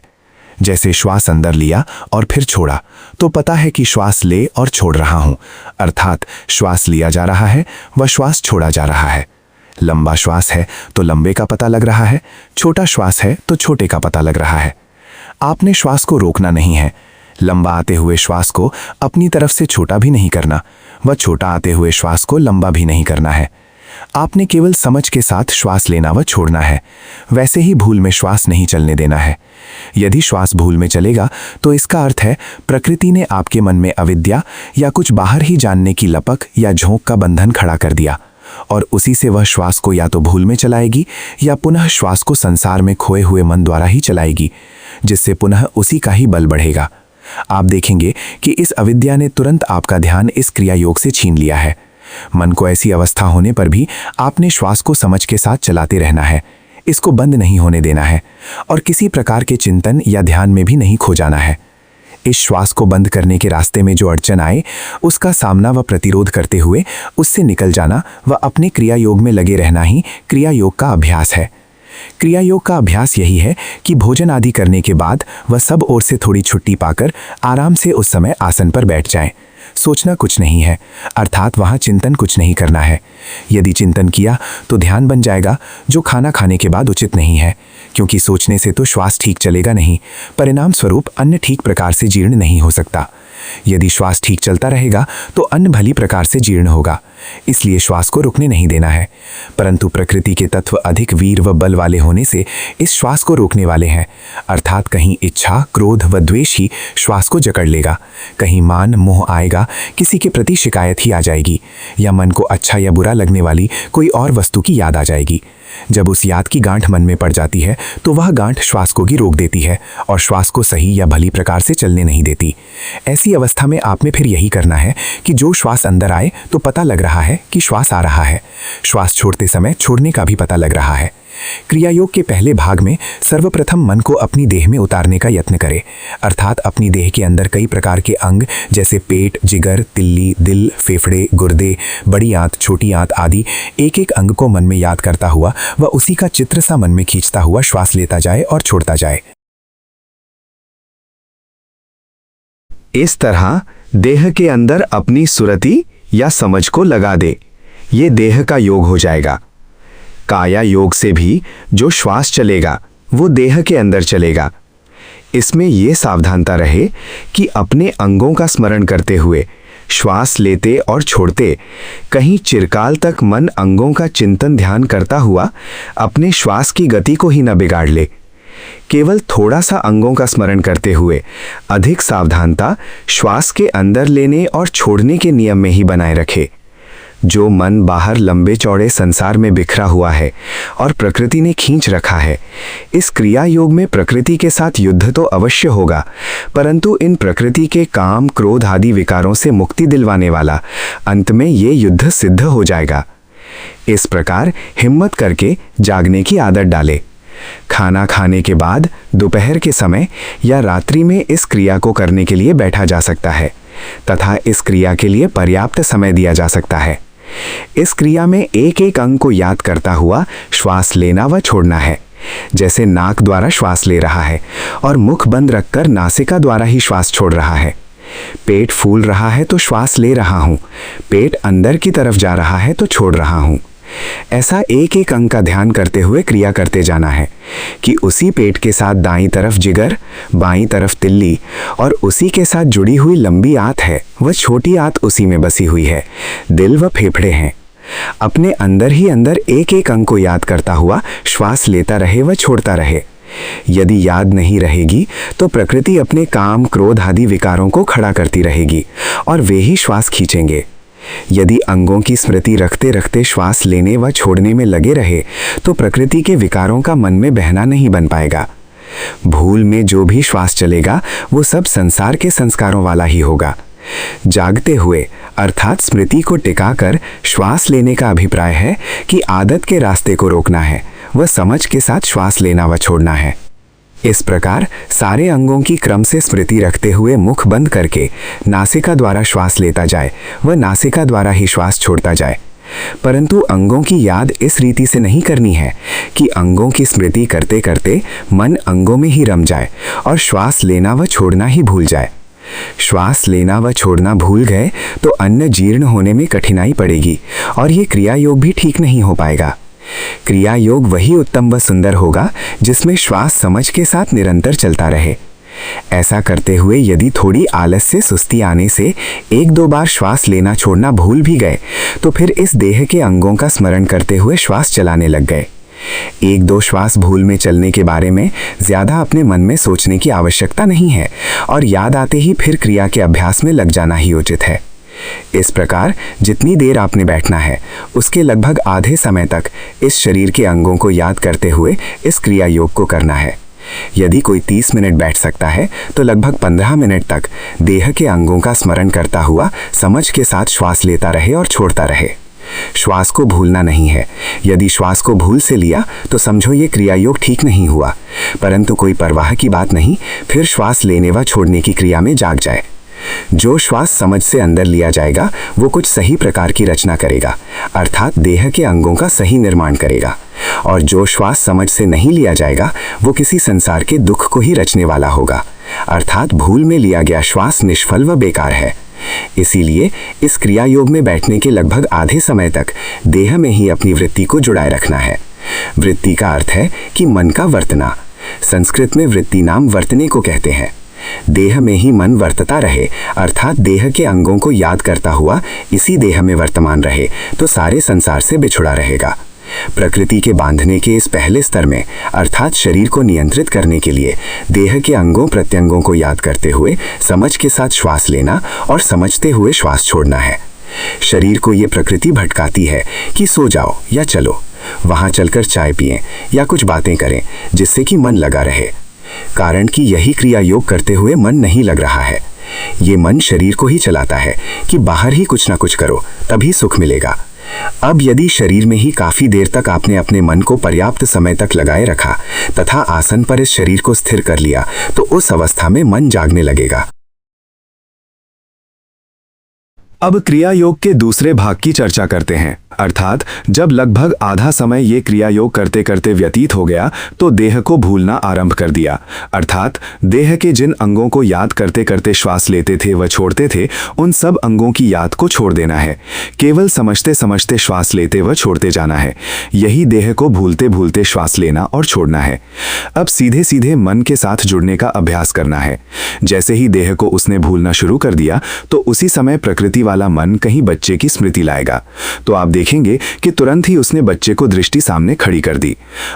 जैसे श्वास अंदर लिया और फिर छोड़ा तो पता है कि श्वास ले और छोड़ रहा हूं, अर्थात श्वास लिया जा रहा है व श्वास छोड़ा जा रहा है। लंबा श्वास है तो लंबे का पता लग रहा है, छोटा श्वास है तो छोटे का पता लग रहा है। आपने श्वास को रोकना नहीं है। लंबा आते हुए श्वास को अपनी तरफ से छोटा भी नहीं करना व छोटा आते हुए श्वास को लंबा भी नहीं करना है। आपने केवल समझ के साथ श्वास लेना व छोड़ना है। वैसे ही भूल में श्वास नहीं चलने देना है। यदि श्वास भूल में चलेगा तो इसका अर्थ है प्रकृति ने आपके मन में अविद्या या कुछ बाहर ही जानने की लपक या झोंक का बंधन खड़ा कर दिया और उसी से वह श्वास को या तो भूल में चलाएगी या पुनः श्वास को संसार में खोए हुए मन द्वारा ही चलाएगी, जिससे पुनः उसी का ही बल बढ़ेगा। आप देखेंगे कि इस अविद्या ने तुरंत आपका ध्यान इस क्रिया योग से छीन लिया है। मन को ऐसी अवस्था होने पर भी आपने श्वास को समझ के साथ चलाते रहना है। इसको बंद नहीं होने देना है और किसी प्रकार के चिंतन या ध्यान में भी नहीं खो जाना है। इस श्वास को बंद करने के रास्ते में जो अड़चन आए उसका सामना व प्रतिरोध करते हुए उससे निकल जाना व अपने क्रिया योग में लगे रहना ही क्रिया योग का अभ्यास है। क्रिया योग का अभ्यास यही है कि भोजन आदि करने के बाद वह सब ओर से थोड़ी छुट्टी पाकर आराम से उस समय आसन पर बैठ जाएं। सोचना कुछ नहीं है, अर्थात वहाँ चिंतन कुछ नहीं करना है। यदि चिंतन किया तो ध्यान बन जाएगा, जो खाना खाने के बाद उचित नहीं है, क्योंकि सोचने से तो श्वास ठीक चलेगा नहीं, परिणाम स्वरूप अन्न ठीक प्रकार से जीर्ण नहीं हो सकता। यदि श्वास ठीक चलता रहेगा तो अन्न भली प्रकार से जीर्ण होगा, इसलिए श्वास को रुकने नहीं देना है। परंतु प्रकृति के तत्व अधिक वीर व बल वाले होने से इस श्वास को रोकने वाले हैं, अर्थात कहीं इच्छा, क्रोध व द्वेष ही श्वास को जकड़ लेगा, कहीं मान मोह आएगा, किसी के प्रति शिकायत ही आ जाएगी, या मन को अच्छा या बुरा लगने वाली कोई और वस्तु की याद आ जाएगी। जब उस याद की गांठ मन में पड़ जाती है तो वह गांठ श्वास को भी रोक देती है और श्वास को सही या भली प्रकार से चलने नहीं देती। ऐसी अवस्था में आप में फिर यही करना है कि जो श्वास अंदर आए तो पता लग रहा है कि श्वास आ रहा है, श्वास छोड़ते समय छोड़ने का भी पता लग रहा है। क्रिया योग के पहले भाग में सर्वप्रथम मन को अपनी देह में उतारने का यत्न करें, अर्थात अपनी देह के अंदर कई प्रकार के अंग जैसे पेट, जिगर, तिल्ली, दिल, फेफड़े, गुर्दे, बड़ी आंत, छोटी आंत आदि एक एक अंग को मन में याद करता हुआ व उसी का चित्र सा मन में खींचता हुआ श्वास लेता जाए और छोड़ता जाए। इस तरह देह के अंदर अपनी सुरति या समझ को लगा दे। ये देह का योग हो जाएगा। काया योग से भी जो श्वास चलेगा वो देह के अंदर चलेगा। इसमें यह सावधानता रहे कि अपने अंगों का स्मरण करते हुए श्वास लेते और छोड़ते कहीं चिरकाल तक मन अंगों का चिंतन ध्यान करता हुआ अपने श्वास की गति को ही न बिगाड़ ले। केवल थोड़ा सा अंगों का स्मरण करते हुए अधिक सावधानता श्वास के अंदर लेने और छोड़ने के नियम में ही बनाए रखे। जो मन बाहर लंबे चौड़े संसार में बिखरा हुआ है और प्रकृति ने खींच रखा है, इस क्रिया योग में प्रकृति के साथ युद्ध तो अवश्य होगा, परंतु इन प्रकृति के काम, क्रोध आदि विकारों से मुक्ति दिलवाने वाला अंत में ये युद्ध सिद्ध हो जाएगा। इस प्रकार हिम्मत करके जागने की आदत डाले। खाना खाने के बाद दोपहर के समय या रात्रि में इस क्रिया को करने के लिए बैठा जा सकता है तथा इस क्रिया के लिए पर्याप्त समय दिया जा सकता है। इस क्रिया में एक एक अंग को याद करता हुआ श्वास लेना व छोड़ना है। जैसे नाक द्वारा श्वास ले रहा है और मुख बंद रखकर नासिका द्वारा ही श्वास छोड़ रहा है। पेट फूल रहा है तो श्वास ले रहा हूं, पेट अंदर की तरफ जा रहा है तो छोड़ रहा हूं। ऐसा एक एक अंग का ध्यान करते हुए क्रिया करते जाना है कि उसी पेट के साथ दाईं तरफ जिगर, बाईं तरफ तिल्ली और उसी के साथ जुड़ी हुई लंबी आंत है व छोटी आंत उसी में बसी हुई है, दिल व फेफड़े हैं। अपने अंदर ही अंदर एक एक अंग को याद करता हुआ श्वास लेता रहे व छोड़ता रहे। यदि याद नहीं रहेगी तो प्रकृति अपने काम, क्रोध आदि विकारों को खड़ा करती रहेगी और वे ही श्वास खींचेंगे। यदि अंगों की स्मृति रखते रखते श्वास लेने व छोड़ने में लगे रहे तो प्रकृति के विकारों का मन में बहना नहीं बन पाएगा। भूल में जो भी श्वास चलेगा वो सब संसार के संस्कारों वाला ही होगा। जागते हुए अर्थात स्मृति को टिकाकर श्वास लेने का अभिप्राय है कि आदत के रास्ते को रोकना है व समझ के साथ श्वास लेना व छोड़ना है। इस प्रकार सारे अंगों की क्रम से स्मृति रखते हुए मुख बंद करके नासिका द्वारा श्वास लेता जाए व नासिका द्वारा ही श्वास छोड़ता जाए। परंतु अंगों की याद इस रीति से नहीं करनी है कि अंगों की स्मृति करते करते मन अंगों में ही रम जाए और श्वास लेना व छोड़ना ही भूल जाए। श्वास लेना व छोड़ना भूल गए तो अन्न जीर्ण होने में कठिनाई पड़ेगी और ये क्रिया योग भी ठीक नहीं हो पाएगा। क्रिया योग वही उत्तम व सुंदर होगा जिसमें श्वास समझ के साथ निरंतर चलता रहे। ऐसा करते हुए यदि थोड़ी आलस्य सुस्ती आने से एक दो बार श्वास लेना छोड़ना भूल भी गए तो फिर इस देह के अंगों का स्मरण करते हुए श्वास चलाने लग गए। एक दो श्वास भूल में चलने के बारे में ज्यादा अपने मन में सोचने की आवश्यकता नहीं है और याद आते ही फिर क्रिया के अभ्यास में लग जाना ही उचित है। इस प्रकार जितनी देर आपने बैठना है उसके लगभग आधे समय तक इस शरीर के अंगों को याद करते हुए इस क्रिया योग को करना है। यदि कोई 30 मिनट बैठ सकता है तो लगभग 15 मिनट तक देह के अंगों का स्मरण करता हुआ समझ के साथ श्वास लेता रहे और छोड़ता रहे। श्वास को भूलना नहीं है। यदि श्वास को भूल से लिया तो समझो ये क्रिया योग ठीक नहीं हुआ, परंतु कोई परवाह की बात नहीं, फिर श्वास लेने व छोड़ने की क्रिया में जाग जाए। जो श्वास समझ से अंदर लिया जाएगा वो कुछ सही प्रकार की रचना करेगा, अर्थात देह के अंगों का सही निर्माण करेगा, और जो श्वास समझ से नहीं लिया जाएगा वो किसी संसार के दुख को ही रचने वाला होगा, अर्थात भूल में लिया गया श्वास निष्फल व बेकार है। इसीलिए इस क्रिया योग में बैठने के लगभग आधे समय तक देह में ही अपनी वृत्ति को जुड़ाए रखना है। वृत्ति का अर्थ है कि मन का वर्तना। संस्कृत में वृत्ति नाम वर्तने को कहते हैं। देह में ही मन वर्तता रहे, अर्थात देह के अंगों को याद करता हुआ इसी देह में वर्तमान रहे तो सारे संसार से बिछुड़ा रहेगा। प्रकृति के बांधने के इस पहले स्तर में अर्थात शरीर को नियंत्रित करने के लिए देह के अंगों प्रत्यंगों को याद करते हुए समझ के साथ श्वास लेना और समझते हुए श्वास छोड़ना है। शरीर को ये प्रकृति भटकाती है कि सो जाओ या चलो, वहां चलकर चाय पिएं या कुछ बातें करें जिससे कि मन लगा रहे, कारण कि यही क्रिया योग करते हुए मन नहीं लग रहा है। ये मन शरीर को ही चलाता है कि बाहर ही कुछ ना कुछ करो तभी सुख मिलेगा। अब यदि शरीर में ही काफी देर तक आपने अपने मन को पर्याप्त समय तक लगाए रखा तथा आसन पर इस शरीर को स्थिर कर लिया तो उस अवस्था में मन जागने लगेगा। अब क्रिया योग के दूसरे भाग की चर्चा करते हैं, अर्थात जब लगभग आधा समय ये क्रिया योग करते करते व्यतीत हो गया तो देह को भूलना आरंभ कर दिया, अर्थात देह के जिन अंगों को याद करते करते श्वास लेते थे व छोड़ते थे उन सब अंगों की याद को छोड़ देना है। केवल समझते समझते श्वास लेते व छोड़ते जाना है। यही देह को भूलते भूलते श्वास लेना और छोड़ना है। अब सीधे सीधे मन के साथ जुड़ने का अभ्यास करना है। जैसे ही देह को उसने भूलना शुरू कर दिया तो उसी समय प्रकृति वाला मन कहीं बच्चे की स्मृति लाएगा, तो आप देखेंगे कि तुरंत ही उसने बच्चे को दृष्टि सामने खड़ी कर दी।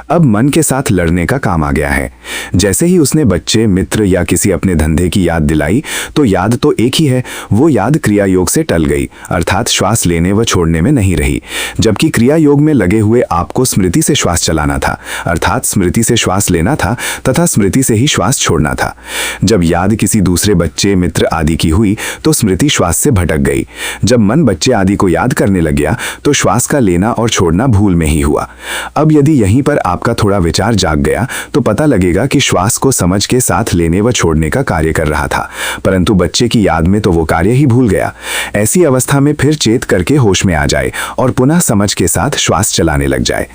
अब मन के साथ लड़ने का काम आ गया है। जैसे ही उसने बच्चे, मित्र या किसी अपने धंधे की याद दिलाई तो याद तो एक ही है, वो याद क्रिया योग से टल गई, अर्थात श्वास लेने व छोड़ने में नहीं रही। जबकि क्रिया योग में लगे हुए आपको स्मृति से श्वास चलाना था, अर्थात स्मृति से श्वास लेना था तथा स्मृति से ही श्वास छोड़ना था। जब याद किसी दूसरे बच्चे, मित्र आदि की हुई तो स्मृति श्वास से भटक गई। जब मन बच्चे आदि को याद करने लग गया तो श्वास का लेना और छोड़ना भूल में ही हुआ। अब यदि यहीं पर आपका थोड़ा विचार जाग गया तो पता लगेगा कि श्वास को समझ के साथ लेने व छोड़ने का कार्य कर रहा था, परंतु बच्चे की याद में तो वो कार्य ही भूल गया। ऐसी अवस्था में फिर चेत करके होश में आ जाए और पुनः समझ के साथ श्वास चलाने लग जाए।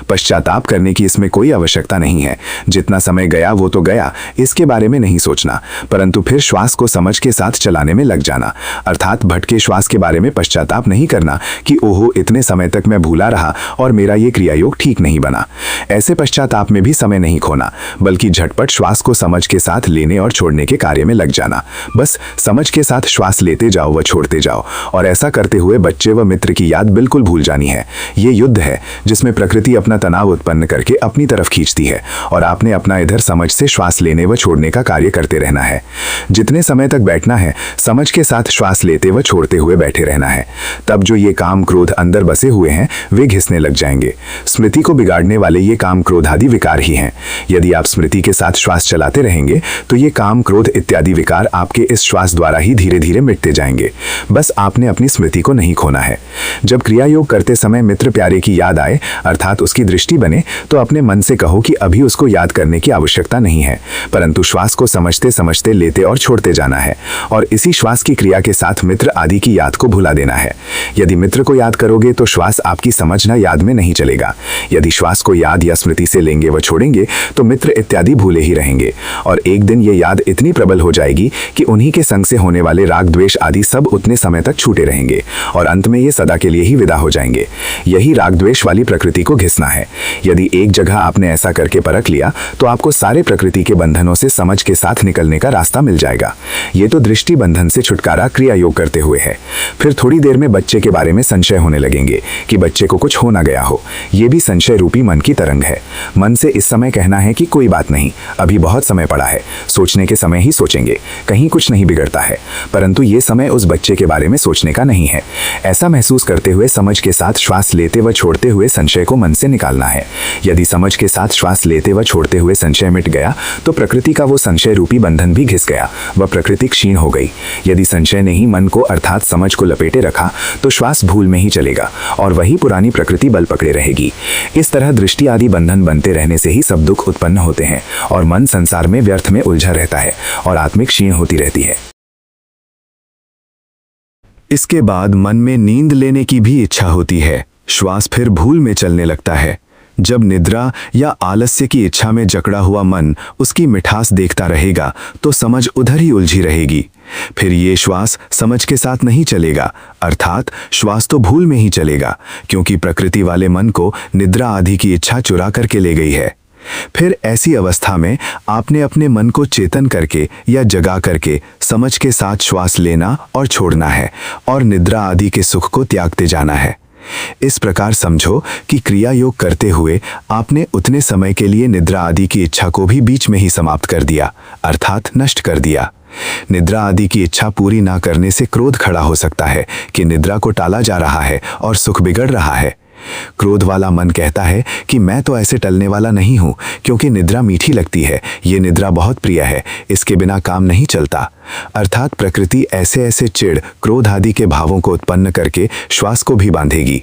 पश्चाताप करने की इसमें कोई आवश्यकता नहीं है। जितना समय गया वो तो गया, इसके बारे में नहीं सोचना, परंतु फिर श्वास को समझ के साथ चलाने में लग जाना, अर्थात भटके श्वास के बारे में पश्चाताप नहीं करना कि ओहो इतने समय तक मैं भूला रहा और मेरा ये क्रियायोग ठीक नहीं बना। ऐसे पश्चाताप में भी समय नहीं खोना, बल्कि झटपट श्वास को समझ के साथ लेने और छोड़ने के कार्य में लग जाना। बस समझ के साथ श्वास लेते जाओ व छोड़ते जाओ, और ऐसा करते हुए बच्चे व मित्र की याद बिल्कुल भूल जानी है। ये युद्ध है जिसमें प्रकृति अपना तनाव उत्पन्न करके अपनी तरफ खींचती है और आपने अपना इधर समझ से श्वास लेने व छोड़ने का कार्य करते रहना है। जितने समय तक बैठना है समझ के साथ श्वास लेते व छोड़ते हुए बैठे रहना है। तब जो ये काम क्रोध अंदर बसे हुए हैं वे घिसने लग जाएंगे। स्मृति को बिगाड़ने वाले ये काम क्रोध आदि विकार ही हैं। यदि आप स्मृति के साथ श्वास चलाते रहेंगे तो ये काम क्रोध इत्यादि विकार आपके इस श्वास द्वारा ही धीरे धीरे मिटते जाएंगे। बस आपने अपनी स्मृति को नहीं खोना है। जब क्रिया योग करते समय मित्र प्यारे की याद आए अर्थात उसकी दृष्टि बने तो अपने मन से कहो कि अभी उसको याद करने की आवश्यकता नहीं है, परंतु श्वास को समझते समझते लेते और छोड़ते जाना है और इसी श्वास की क्रिया के साथ मित्र आदि की याद को भुला देना है। यदि मित्र को याद करोगे तो श्वास आपकी समझना याद में नहीं चलेगा। यदि श्वास को याद या स्मृति से लेंगे व छोड़ेंगे तो मित्र इत्यादि भूले ही रहेंगे और एक दिन ये याद इतनी प्रबल हो जाएगी कि उन्हीं के संग से होने वाले राग द्वेष आदि सब उतने समय तक छूटे रहेंगे और अंत में ये सदा के लिए ही विदा हो जाएंगे। यही राग द्वेष वाली प्रकृति को घिसना है। यदि एक जगह आपने ऐसा करके परख लिया तो आपको सारे प्रकृति के बंधनों से समझ के साथ निकलने का रास्ता मिल जाएगा। ये तो दृष्टि बंधन से छुटकारा क्रिया योग करते हुए है। फिर थोड़ी देर में बच्चे के बारे में संशय होने लगेंगे कि बच्चे को कुछ हो ना गया हो। ये भी संशय रूपी मन की तरंग है। मन से इस समय कहना है कि कोई बात नहीं, अभी बहुत समय पड़ा है, सोचने के समय ही सोचेंगे, कहीं कुछ नहीं बिगड़ता है। परंतु ये समय उस बच्चे के बारे में सोचने का नहीं है। ऐसा महसूस करते हुए समझ के साथ श्वास लेते व छोड़ते हुए संशय को मन से निकालना है। यदि समझ के साथ श्वास लेते व छोड़ते हुए संशय मिट गया तो प्रकृति का वो संशय रूपी बंधन भी घिस गया व प्रकृति क्षीण हो गई। यदि संशय ने ही मन को अर्थात समझ को लपेटे रखा तो श्वास भूल में ही चलेगा और वही पुरानी प्रकृति बल पकड़े रहेगी। इस तरह दृष्टि आदि बंधन बनते रहने से ही सब दुख उत्पन्न होते हैं और मन संसार में व्यर्थ में उलझा रहता है और आत्मिक क्षीण होती रहती है। इसके बाद मन में नींद लेने की भी इच्छा होती है। श्वास फिर भूल में चलने लगता है। जब निद्रा या आलस्य की इच्छा में जकड़ा हुआ मन उसकी मिठास देखता रहेगा तो समझ उधर ही उलझी रहेगी। फिर ये श्वास समझ के साथ नहीं चलेगा, अर्थात श्वास तो भूल में ही चलेगा, क्योंकि प्रकृति वाले मन को निद्रा आदि की इच्छा चुरा करके ले गई है। फिर ऐसी अवस्था में आपने अपने मन को चेतन करके या जगा करके समझ के साथ श्वास लेना और छोड़ना है और निद्रा आदि के सुख को त्यागते जाना है। इस प्रकार समझो कि क्रिया योग करते हुए आपने उतने समय के लिए निद्रा आदि की इच्छा को भी बीच में ही समाप्त कर दिया, अर्थात नष्ट कर दिया। निद्रा आदि की इच्छा पूरी ना करने से क्रोध खड़ा हो सकता है कि निद्रा को टाला जा रहा है और सुख बिगड़ रहा है। क्रोध वाला मन कहता है कि मैं तो ऐसे टलने वाला नहीं हूं, क्योंकि निद्रा मीठी लगती है, ये निद्रा बहुत प्रिय है, इसके बिना काम नहीं चलता। अर्थात प्रकृति ऐसे ऐसे चिढ़ क्रोध आदि के भावों को उत्पन्न करके श्वास को भी बांधेगी।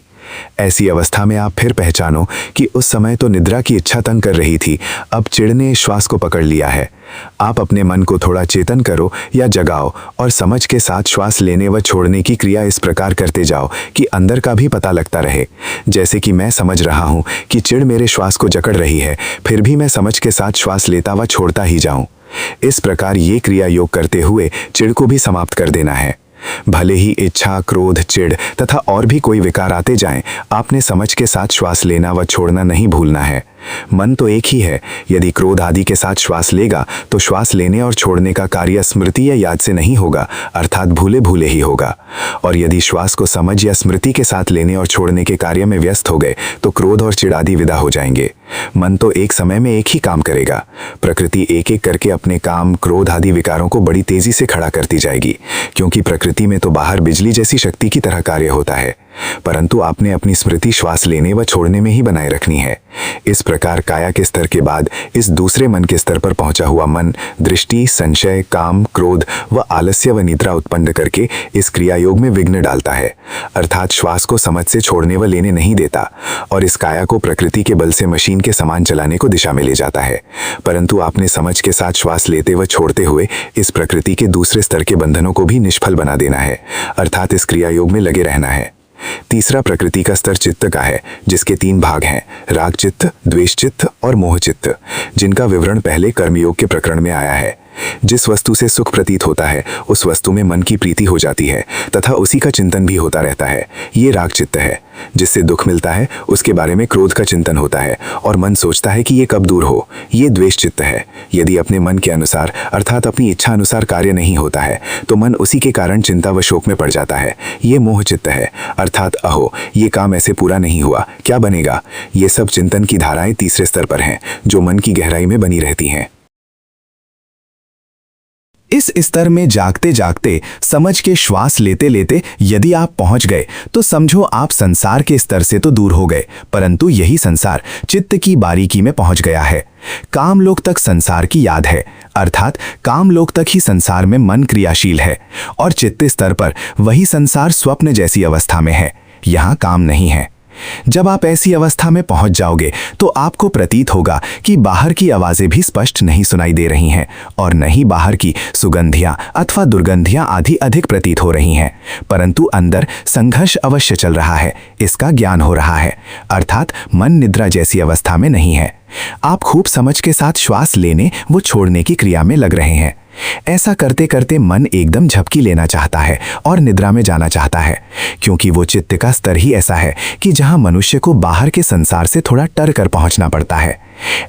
ऐसी अवस्था में आप फिर पहचानो कि उस समय तो निद्रा की इच्छा तंग कर रही थी, अब चिढ़ ने श्वास को पकड़ लिया है। आप अपने मन को थोड़ा चेतन करो या जगाओ और समझ के साथ श्वास लेने व छोड़ने की क्रिया इस प्रकार करते जाओ कि अंदर का भी पता लगता रहे। जैसे कि मैं समझ रहा हूं कि चिढ़ मेरे श्वास को जकड़ रही है, फिर भी मैं समझ के साथ श्वास लेता व छोड़ता ही जाऊं। इस प्रकार ये क्रिया योग करते हुए चिढ़ को भी समाप्त कर देना है। भले ही इच्छा, क्रोध, चिढ़ तथा और भी कोई विकार आते जाएं, आपने समझ के साथ श्वास लेना व छोड़ना नहीं भूलना है। मन तो एक ही है। यदि क्रोध आदि के साथ श्वास लेगा तो श्वास लेने और छोड़ने का कार्य स्मृति या याद से नहीं होगा, अर्थात भूले भूले ही होगा। और यदि श्वास को समझ या स्मृति के साथ लेने और छोड़ने के कार्य में व्यस्त हो गए तो क्रोध और चिढ़ आदि विदा हो जाएंगे। मन तो एक समय में एक ही काम करेगा। प्रकृति एक एक करके अपने काम, क्रोध आदि विकारों को बड़ी तेजी से खड़ा करती जाएगी, क्योंकि प्रकृति में तो बाहर बिजली जैसी शक्ति की तरह कार्य होता है। परंतु आपने अपनी स्मृति श्वास लेने व छोड़ने में ही बनाए रखनी है। इस प्रकार काया के स्तर के बाद इस दूसरे मन के स्तर पर पहुंचा हुआ मन दृष्टि, संशय, काम, क्रोध व आलस्य व निद्रा उत्पन्न करके इस क्रिया योग में विघ्न डालता है, अर्थात श्वास को समझ से छोड़ने व लेने नहीं देता और इस काया को प्रकृति के बल से मशीन के समान चलाने को दिशा में ले जाता है। परंतु आपने समझ के साथ श्वास लेते व छोड़ते हुए इस प्रकृति के दूसरे स्तर के बंधनों को भी निष्फल बना देना है, अर्थात इस क्रिया योग में लगे रहना है। तीसरा प्रकृति का स्तर चित्त का है, जिसके 3 भाग हैं, राग चित्त, द्वेष चित्त और मोह चित्त, जिनका विवरण पहले कर्मयोग के प्रकरण में आया है। जिस वस्तु से सुख प्रतीत होता है उस वस्तु में मन की प्रीति हो जाती है तथा उसी का चिंतन भी होता रहता है, ये राग चित्त है। जिससे दुख मिलता है उसके बारे में क्रोध का चिंतन होता है और मन सोचता है कि ये कब दूर हो, ये द्वेष चित्त है। यदि अपने मन के अनुसार अर्थात अपनी इच्छा अनुसार कार्य नहीं होता है तो मन उसी के कारण चिंता व शोक में पड़ जाता है, ये मोह चित्त है, अर्थात अहो ये काम ऐसे पूरा नहीं हुआ, क्या बनेगा। ये सब चिंतन की धाराएं तीसरे स्तर पर हैं जो मन की गहराई में बनी रहती हैं। इस स्तर में जागते जागते समझ के श्वास लेते लेते यदि आप पहुंच गए तो समझो आप संसार के स्तर से तो दूर हो गए, परंतु यही संसार चित्त की बारीकी में पहुंच गया है। काम लोक तक संसार की याद है, अर्थात काम लोक तक ही संसार में मन क्रियाशील है और चित्त स्तर पर वही संसार स्वप्न जैसी अवस्था में है, यहाँ काम नहीं है। जब आप ऐसी अवस्था में पहुंच जाओगे तो आपको प्रतीत होगा कि बाहर की आवाजें भी स्पष्ट नहीं सुनाई दे रही हैं और न ही बाहर की सुगंधियां अथवा दुर्गंधियां आदि अधिक प्रतीत हो रही हैं, परंतु अंदर संघर्ष अवश्य चल रहा है, इसका ज्ञान हो रहा है, अर्थात मन निद्रा जैसी अवस्था में नहीं है। आप खूब समझ के साथ श्वास लेने व छोड़ने की क्रिया में लग रहे हैं। ऐसा करते करते मन एकदम झपकी लेना चाहता है और निद्रा में जाना चाहता है, क्योंकि वो चित्त का स्तर ही ऐसा है कि जहां मनुष्य को बाहर के संसार से थोड़ा टर कर पहुंचना पड़ता है।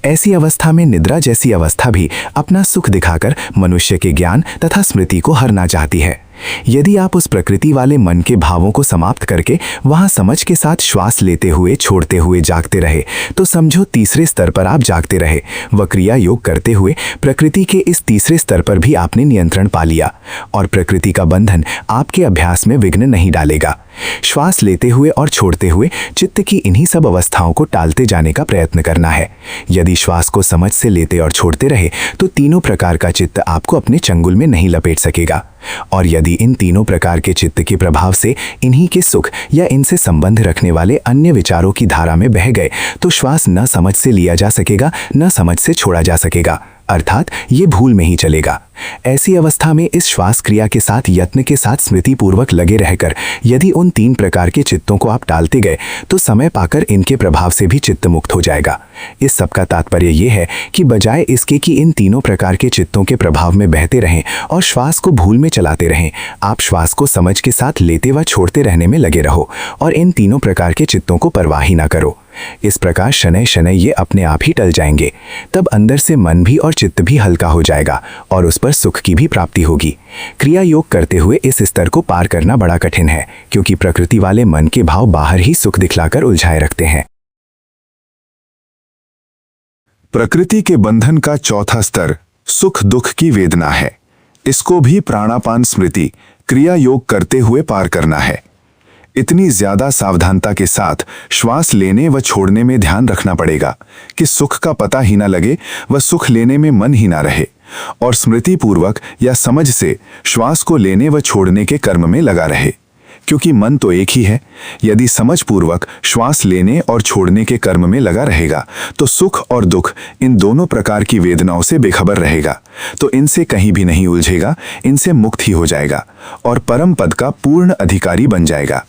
ऐसी अवस्था में निद्रा जैसी अवस्था भी अपना सुख दिखाकर मनुष्य के ज्ञान तथा स्मृति को हरना चाहती है। यदि आप उस प्रकृति वाले मन के भावों को समाप्त करके वहां समझ के साथ श्वास लेते हुए छोड़ते हुए जागते रहे तो समझो तीसरे स्तर पर आप जागते रहे व क्रिया योग करते हुए प्रकृति के इस तीसरे स्तर पर भी आपने नियंत्रण पा लिया और प्रकृति का बंधन आपके अभ्यास में विघ्न नहीं डालेगा। श्वास लेते हुए और छोड़ते हुए चित्त की इन्हीं सब अवस्थाओं को टालते जाने का प्रयत्न करना है। यदि श्वास को समझ से लेते और छोड़ते रहे तो तीनों प्रकार का चित्त आपको अपने चंगुल में नहीं लपेट सकेगा और यदि इन तीनों प्रकार के चित्त के प्रभाव से इन्हीं के सुख या इनसे संबंध रखने वाले अन्य विचारों की धारा में बह गए तो श्वास न समझ से लिया जा सकेगा न समझ से छोड़ा जा सकेगा, अर्थात ये भूल में ही चलेगा। ऐसी अवस्था में इस श्वास क्रिया के साथ यत्न के साथ स्मृति पूर्वक लगे रहकर यदि उन 3 प्रकार के चित्तों को आप टालते गए तो समय पाकर इनके प्रभाव से भी चित्त मुक्त हो जाएगा। इस सब का तात्पर्य यह है कि बजाय इसके कि इन तीनों प्रकार के चित्तों के प्रभाव में बहते रहें और श्वास को भूल में चलाते रहें, आप श्वास को समझ के साथ लेते व छोड़ते रहने में लगे रहो और इन तीनों प्रकार के चित्तों को परवाह ही ना करो। इस प्रकार शनै शनै ये अपने आप ही टल जाएंगे, तब अंदर से मन भी और चित्त भी हल्का हो जाएगा और उस पर सुख की भी प्राप्ति होगी। क्रिया योग करते हुए इस स्तर को पार करना बड़ा कठिन है, क्योंकि प्रकृति वाले मन के भाव बाहर ही सुख दिखलाकर उलझाए रखते हैं। प्रकृति के बंधन का चौथा स्तर सुख दुख की वेदना है। इसको भी प्राणापान स्मृति क्रिया योग करते हुए पार करना है। इतनी ज्यादा सावधानता के साथ श्वास लेने व छोड़ने में ध्यान रखना पड़ेगा कि सुख का पता ही ना लगे व सुख लेने में मन ही ना रहे और स्मृति पूर्वक या समझ से श्वास को लेने व छोड़ने के कर्म में लगा रहे, क्योंकि मन तो एक ही है। यदि समझ पूर्वक श्वास लेने और छोड़ने के कर्म में लगा रहेगा तो सुख और दुख इन दोनों प्रकार की वेदनाओं से बेखबर रहेगा, तो इनसे कहीं भी नहीं उलझेगा, इनसे मुक्त ही हो जाएगा और परम पद का पूर्ण अधिकारी बन जाएगा।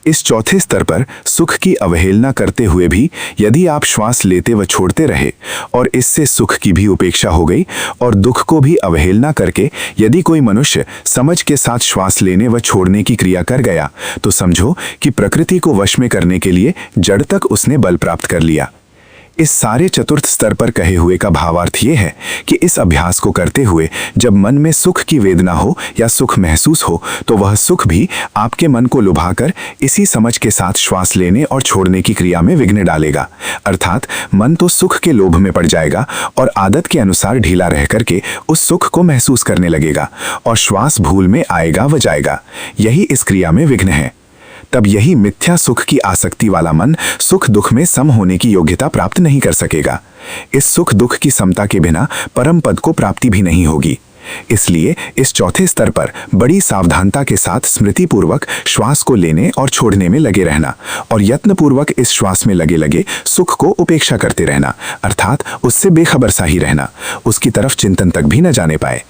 इस चौथे स्तर पर सुख की अवहेलना करते हुए भी यदि आप श्वास लेते व छोड़ते रहे और इससे सुख की भी उपेक्षा हो गई और दुख को भी अवहेलना करके यदि कोई मनुष्य समझ के साथ श्वास लेने व छोड़ने की क्रिया कर गया तो समझो कि प्रकृति को वश में करने के लिए जड़ तक उसने बल प्राप्त कर लिया। इस सारे चतुर्थ स्तर पर कहे हुए का भावार्थ ये है कि इस अभ्यास को करते हुए जब मन में सुख की वेदना हो या सुख महसूस हो तो वह सुख भी आपके मन को लुभाकर इसी समझ के साथ श्वास लेने और छोड़ने की क्रिया में विघ्न डालेगा, अर्थात मन तो सुख के लोभ में पड़ जाएगा और आदत के अनुसार ढीला रह करके उस सुख को महसूस करने लगेगा और श्वास भूल में आएगा व जाएगा। यही इस क्रिया में विघ्न है। तब यही मिथ्या सुख की आसक्ति वाला मन सुख दुख में सम होने की योग्यता प्राप्त नहीं कर सकेगा। इस सुख दुख की समता के बिना परम पद को प्राप्ति भी नहीं होगी। इसलिए इस चौथे स्तर पर बड़ी सावधानता के साथ स्मृति पूर्वक श्वास को लेने और छोड़ने में लगे रहना और यत्न पूर्वक इस श्वास में लगे लगे सुख को उपेक्षा करते रहना, अर्थात उससे बेखबर सा ही रहना, उसकी तरफ चिंतन तक भी न जाने पाए।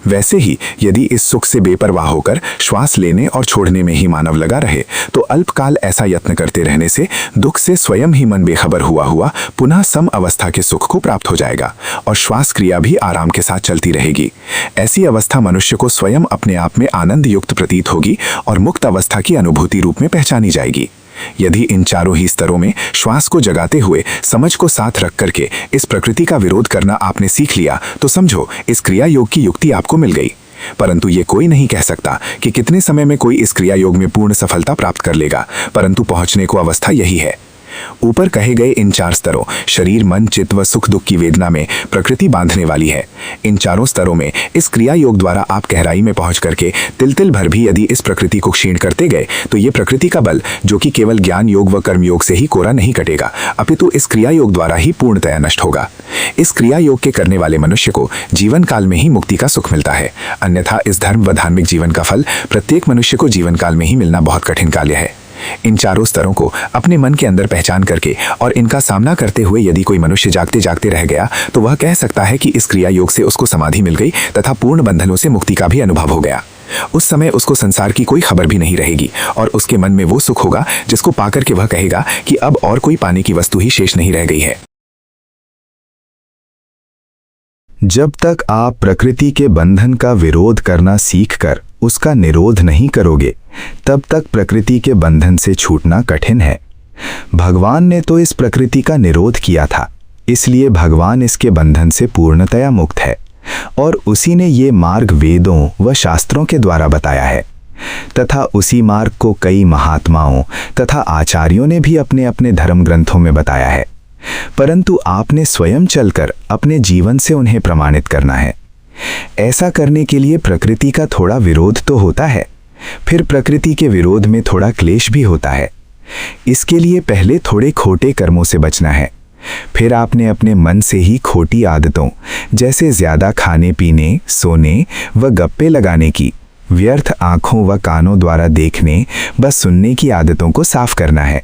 वैसे ही यदि इस सुख से बेपरवाह होकर श्वास लेने और छोड़ने में ही मानव लगा रहे तो अल्पकाल ऐसा यत्न करते रहने से दुख से स्वयं ही मन बेखबर हुआ पुनः सम अवस्था के सुख को प्राप्त हो जाएगा और श्वास क्रिया भी आराम के साथ चलती रहेगी। ऐसी अवस्था मनुष्य को स्वयं अपने आप में आनंद युक्त प्रतीत होगी और मुक्त अवस्था की अनुभूति रूप में पहचानी जाएगी। यदि इन चारों ही स्तरों में श्वास को जगाते हुए समझ को साथ रख करके इस प्रकृति का विरोध करना आपने सीख लिया तो समझो इस क्रिया योग की युक्ति आपको मिल गई। परंतु ये कोई नहीं कह सकता कि कितने समय में कोई इस क्रिया योग में पूर्ण सफलता प्राप्त कर लेगा, परंतु पहुंचने को अवस्था यही है। ऊपर कहे गए इन 4 स्तरों शरीर मन चित्त व सुख दुख की वेदना में प्रकृति बांधने वाली है। इन चारों स्तरों में इस क्रिया योग द्वारा आप गहराई में पहुंच करके तिल तिल भर भी यदि इस प्रकृति को क्षीण करते गए तो ये प्रकृति का बल जो कि केवल ज्ञान योग व कर्म योग से ही कोरा नहीं कटेगा, अपितु इस क्रिया योग द्वारा ही पूर्णतया नष्ट होगा। इस क्रिया योग के करने वाले मनुष्य को जीवन काल में ही मुक्ति का सुख मिलता है, अन्यथा इस धर्म व धार्मिक जीवन का फल प्रत्येक मनुष्य को जीवन काल में ही मिलना बहुत कठिन कार्य है। इन चारों स्तरों को अपने मन के अंदर पहचान करके और इनका सामना करते हुए यदि कोई मनुष्य जागते जागते रह गया तो वह कह सकता है कि इस क्रिया योग से उसको समाधि मिल गई तथा पूर्ण बंधनों से मुक्ति का भी अनुभव हो गया। उस समय उसको संसार की कोई खबर भी नहीं रहेगी और उसके मन में वो सुख होगा जिसको पाकर के वह कहेगा कि अब और कोई पाने की वस्तु ही शेष नहीं रह गई है। जब तक आप प्रकृति के बंधन का विरोध करना सीखकर उसका निरोध नहीं करोगे तब तक प्रकृति के बंधन से छूटना कठिन है। भगवान ने तो इस प्रकृति का निरोध किया था, इसलिए भगवान इसके बंधन से पूर्णतया मुक्त है और उसी ने ये मार्ग वेदों व शास्त्रों के द्वारा बताया है तथा उसी मार्ग को कई महात्माओं तथा आचार्यों ने भी अपने अपने धर्म ग्रंथों में बताया है, परंतु आपने स्वयं चलकर अपने जीवन से उन्हें प्रमाणित करना है। ऐसा करने के लिए प्रकृति का थोड़ा विरोध तो होता है, फिर प्रकृति के विरोध में थोड़ा क्लेश भी होता है। इसके लिए पहले थोड़े खोटे कर्मों से बचना है, फिर आपने अपने मन से ही खोटी आदतों जैसे ज्यादा खाने पीने, सोने व गप्पे लगाने की, व्यर्थ आंखों व कानों द्वारा देखने व सुनने की आदतों को साफ करना है।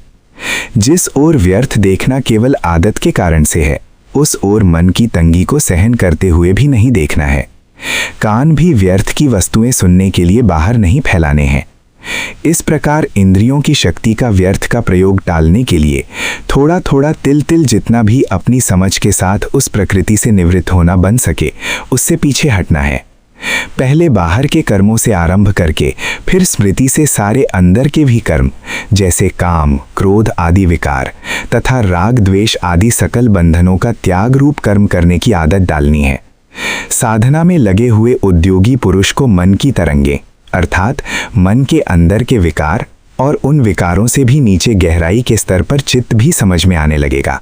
जिस ओर व्यर्थ देखना केवल आदत के कारण से है, उस ओर मन की तंगी को सहन करते हुए भी नहीं देखना है। कान भी व्यर्थ की वस्तुएं सुनने के लिए बाहर नहीं फैलाने हैं। इस प्रकार इंद्रियों की शक्ति का व्यर्थ का प्रयोग टालने के लिए थोड़ा थोड़ा तिल तिल जितना भी अपनी समझ के साथ उस प्रकृति से निवृत्त होना बन सके उससे पीछे हटना है। पहले बाहर के कर्मों से आरंभ करके फिर स्मृति से सारे अंदर के भी कर्म जैसे काम, क्रोध आदि विकार तथा राग द्वेष आदि सकल बंधनों का त्याग रूप कर्म करने की आदत डालनी है। साधना में लगे हुए उद्योगी पुरुष को मन की तरंगे अर्थात मन के अंदर के विकार और उन विकारों से भी नीचे गहराई के स्तर पर चित्त भी समझ में आने लगेगा।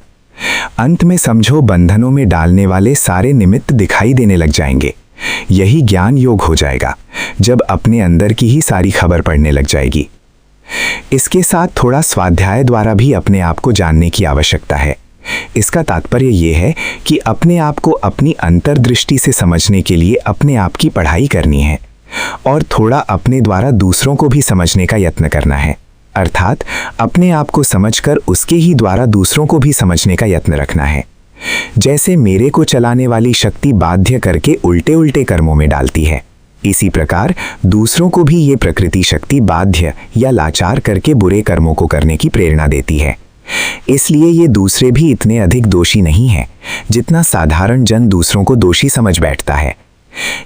अंत में समझो बंधनों में डालने वाले सारे निमित्त दिखाई देने लग जाएंगे। यही ज्ञान योग हो जाएगा जब अपने अंदर की ही सारी खबर पड़ने लग जाएगी। इसके साथ थोड़ा स्वाध्याय द्वारा भी अपने आप को जानने की आवश्यकता है। इसका तात्पर्य यह है कि अपने आप को अपनी अंतर्दृष्टि से समझने के लिए अपने आप की पढ़ाई करनी है और थोड़ा अपने द्वारा दूसरों को भी समझने का यत्न करना है, अर्थात अपने आप को समझकर उसके ही द्वारा दूसरों को भी समझने का यत्न रखना है। जैसे मेरे को चलाने वाली शक्ति बाध्य करके उल्टे उल्टे कर्मों में डालती है, इसी प्रकार दूसरों को भी ये प्रकृति शक्ति बाध्य या लाचार करके बुरे कर्मों को करने की प्रेरणा देती है। इसलिए ये दूसरे भी इतने अधिक दोषी नहीं हैं जितना साधारण जन दूसरों को दोषी समझ बैठता है।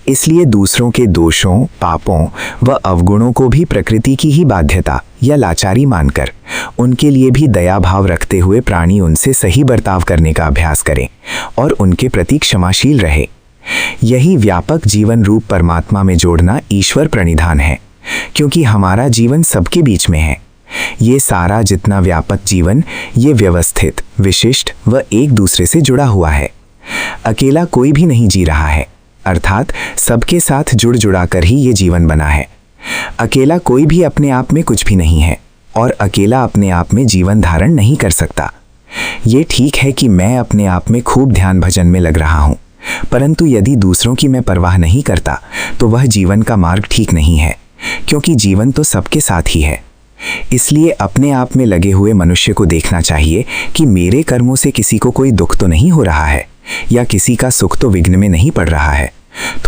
इसलिए दूसरों के दोषों, पापों व अवगुणों को भी प्रकृति की ही बाध्यता या लाचारी मानकर उनके लिए भी दया भाव रखते हुए प्राणी उनसे सही बर्ताव करने का अभ्यास करें और उनके प्रति क्षमाशील रहे। यही व्यापक जीवन रूप परमात्मा में जोड़ना ईश्वर प्रणिधान है, क्योंकि हमारा जीवन सबके बीच में है। ये सारा जितना व्यापक जीवन ये व्यवस्थित, विशिष्ट व एक दूसरे से जुड़ा हुआ है। अकेला कोई भी नहीं जी रहा है, अर्थात सबके साथ जुड़ जुड़ा कर ही ये जीवन बना है। अकेला कोई भी अपने आप में कुछ भी नहीं है और अकेला अपने आप में जीवन धारण नहीं कर सकता। ये ठीक है कि मैं अपने आप में खूब ध्यान भजन में लग रहा हूँ, परंतु यदि दूसरों की मैं परवाह नहीं करता तो वह जीवन का मार्ग ठीक नहीं है, क्योंकि जीवन तो सबके साथ ही है। इसलिए अपने आप में लगे हुए मनुष्य को देखना चाहिए कि मेरे कर्मों से किसी को कोई दुख तो नहीं हो रहा है, या किसी का सुख तो विघ्न में नहीं पड़ रहा है।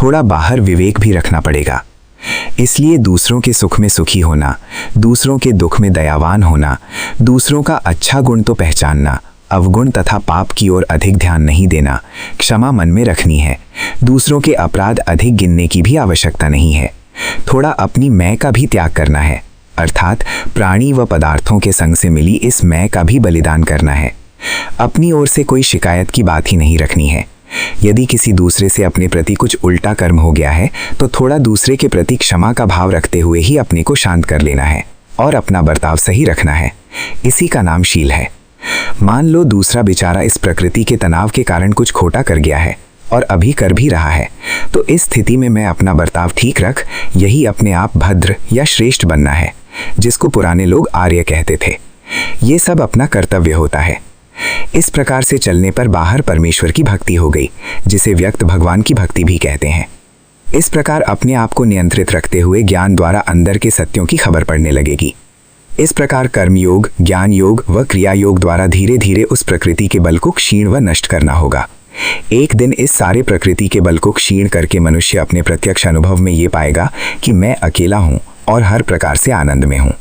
थोड़ा बाहर विवेक भी रखना पड़ेगा। इसलिए दूसरों के सुख में सुखी होना, दूसरों के दुख में दयावान होना, दूसरों का अच्छा गुण तो पहचानना, अवगुण तथा पाप की ओर अधिक ध्यान नहीं देना, क्षमा मन में रखनी है। दूसरों के अपराध अधिक गिनने की भी आवश्यकता नहीं है। थोड़ा अपनी मैं का भी त्याग करना है, अर्थात प्राणी व पदार्थों के संग से मिली इस मैं का भी बलिदान करना है। अपनी ओर से कोई शिकायत की बात ही नहीं रखनी है। यदि किसी दूसरे से अपने प्रति कुछ उल्टा कर्म हो गया है तो थोड़ा दूसरे के प्रति क्षमा का भाव रखते हुए ही अपने को शांत कर लेना है और अपना बर्ताव सही रखना है। इसी का नाम शील है। मान लो दूसरा बेचारा इस प्रकृति के तनाव के कारण कुछ खोटा कर गया है और अभी कर भी रहा है, तो इस स्थिति में मैं अपना बर्ताव ठीक रख यही अपने आप भद्र या श्रेष्ठ बनना है, जिसको पुराने लोग आर्य कहते थे। ये सब अपना कर्तव्य होता है। इस प्रकार से चलने पर बाहर परमेश्वर की भक्ति हो गई, जिसे व्यक्त भगवान की भक्ति भी कहते हैं। इस प्रकार अपने आप को नियंत्रित रखते हुए ज्ञान द्वारा अंदर के सत्यों की खबर पड़ने लगेगी। इस प्रकार कर्म योग, ज्ञान योग व क्रिया योग द्वारा धीरे धीरे उस प्रकृति के बल को क्षीण व नष्ट करना होगा। एक दिन इस सारे प्रकृति के बल को क्षीण करके मनुष्य अपने प्रत्यक्ष अनुभव में ये पाएगा कि मैं अकेला हूँ और हर प्रकार से आनंद में हूँ।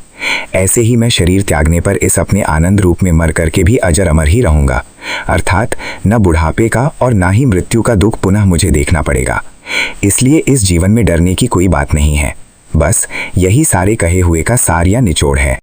ऐसे ही मैं शरीर त्यागने पर इस अपने आनंद रूप में मर करके भी अजर अमर ही रहूंगा, अर्थात न बुढ़ापे का और न ही मृत्यु का दुख पुनः मुझे देखना पड़ेगा। इसलिए इस जीवन में डरने की कोई बात नहीं है। बस यही सारे कहे हुए का सार या निचोड़ है।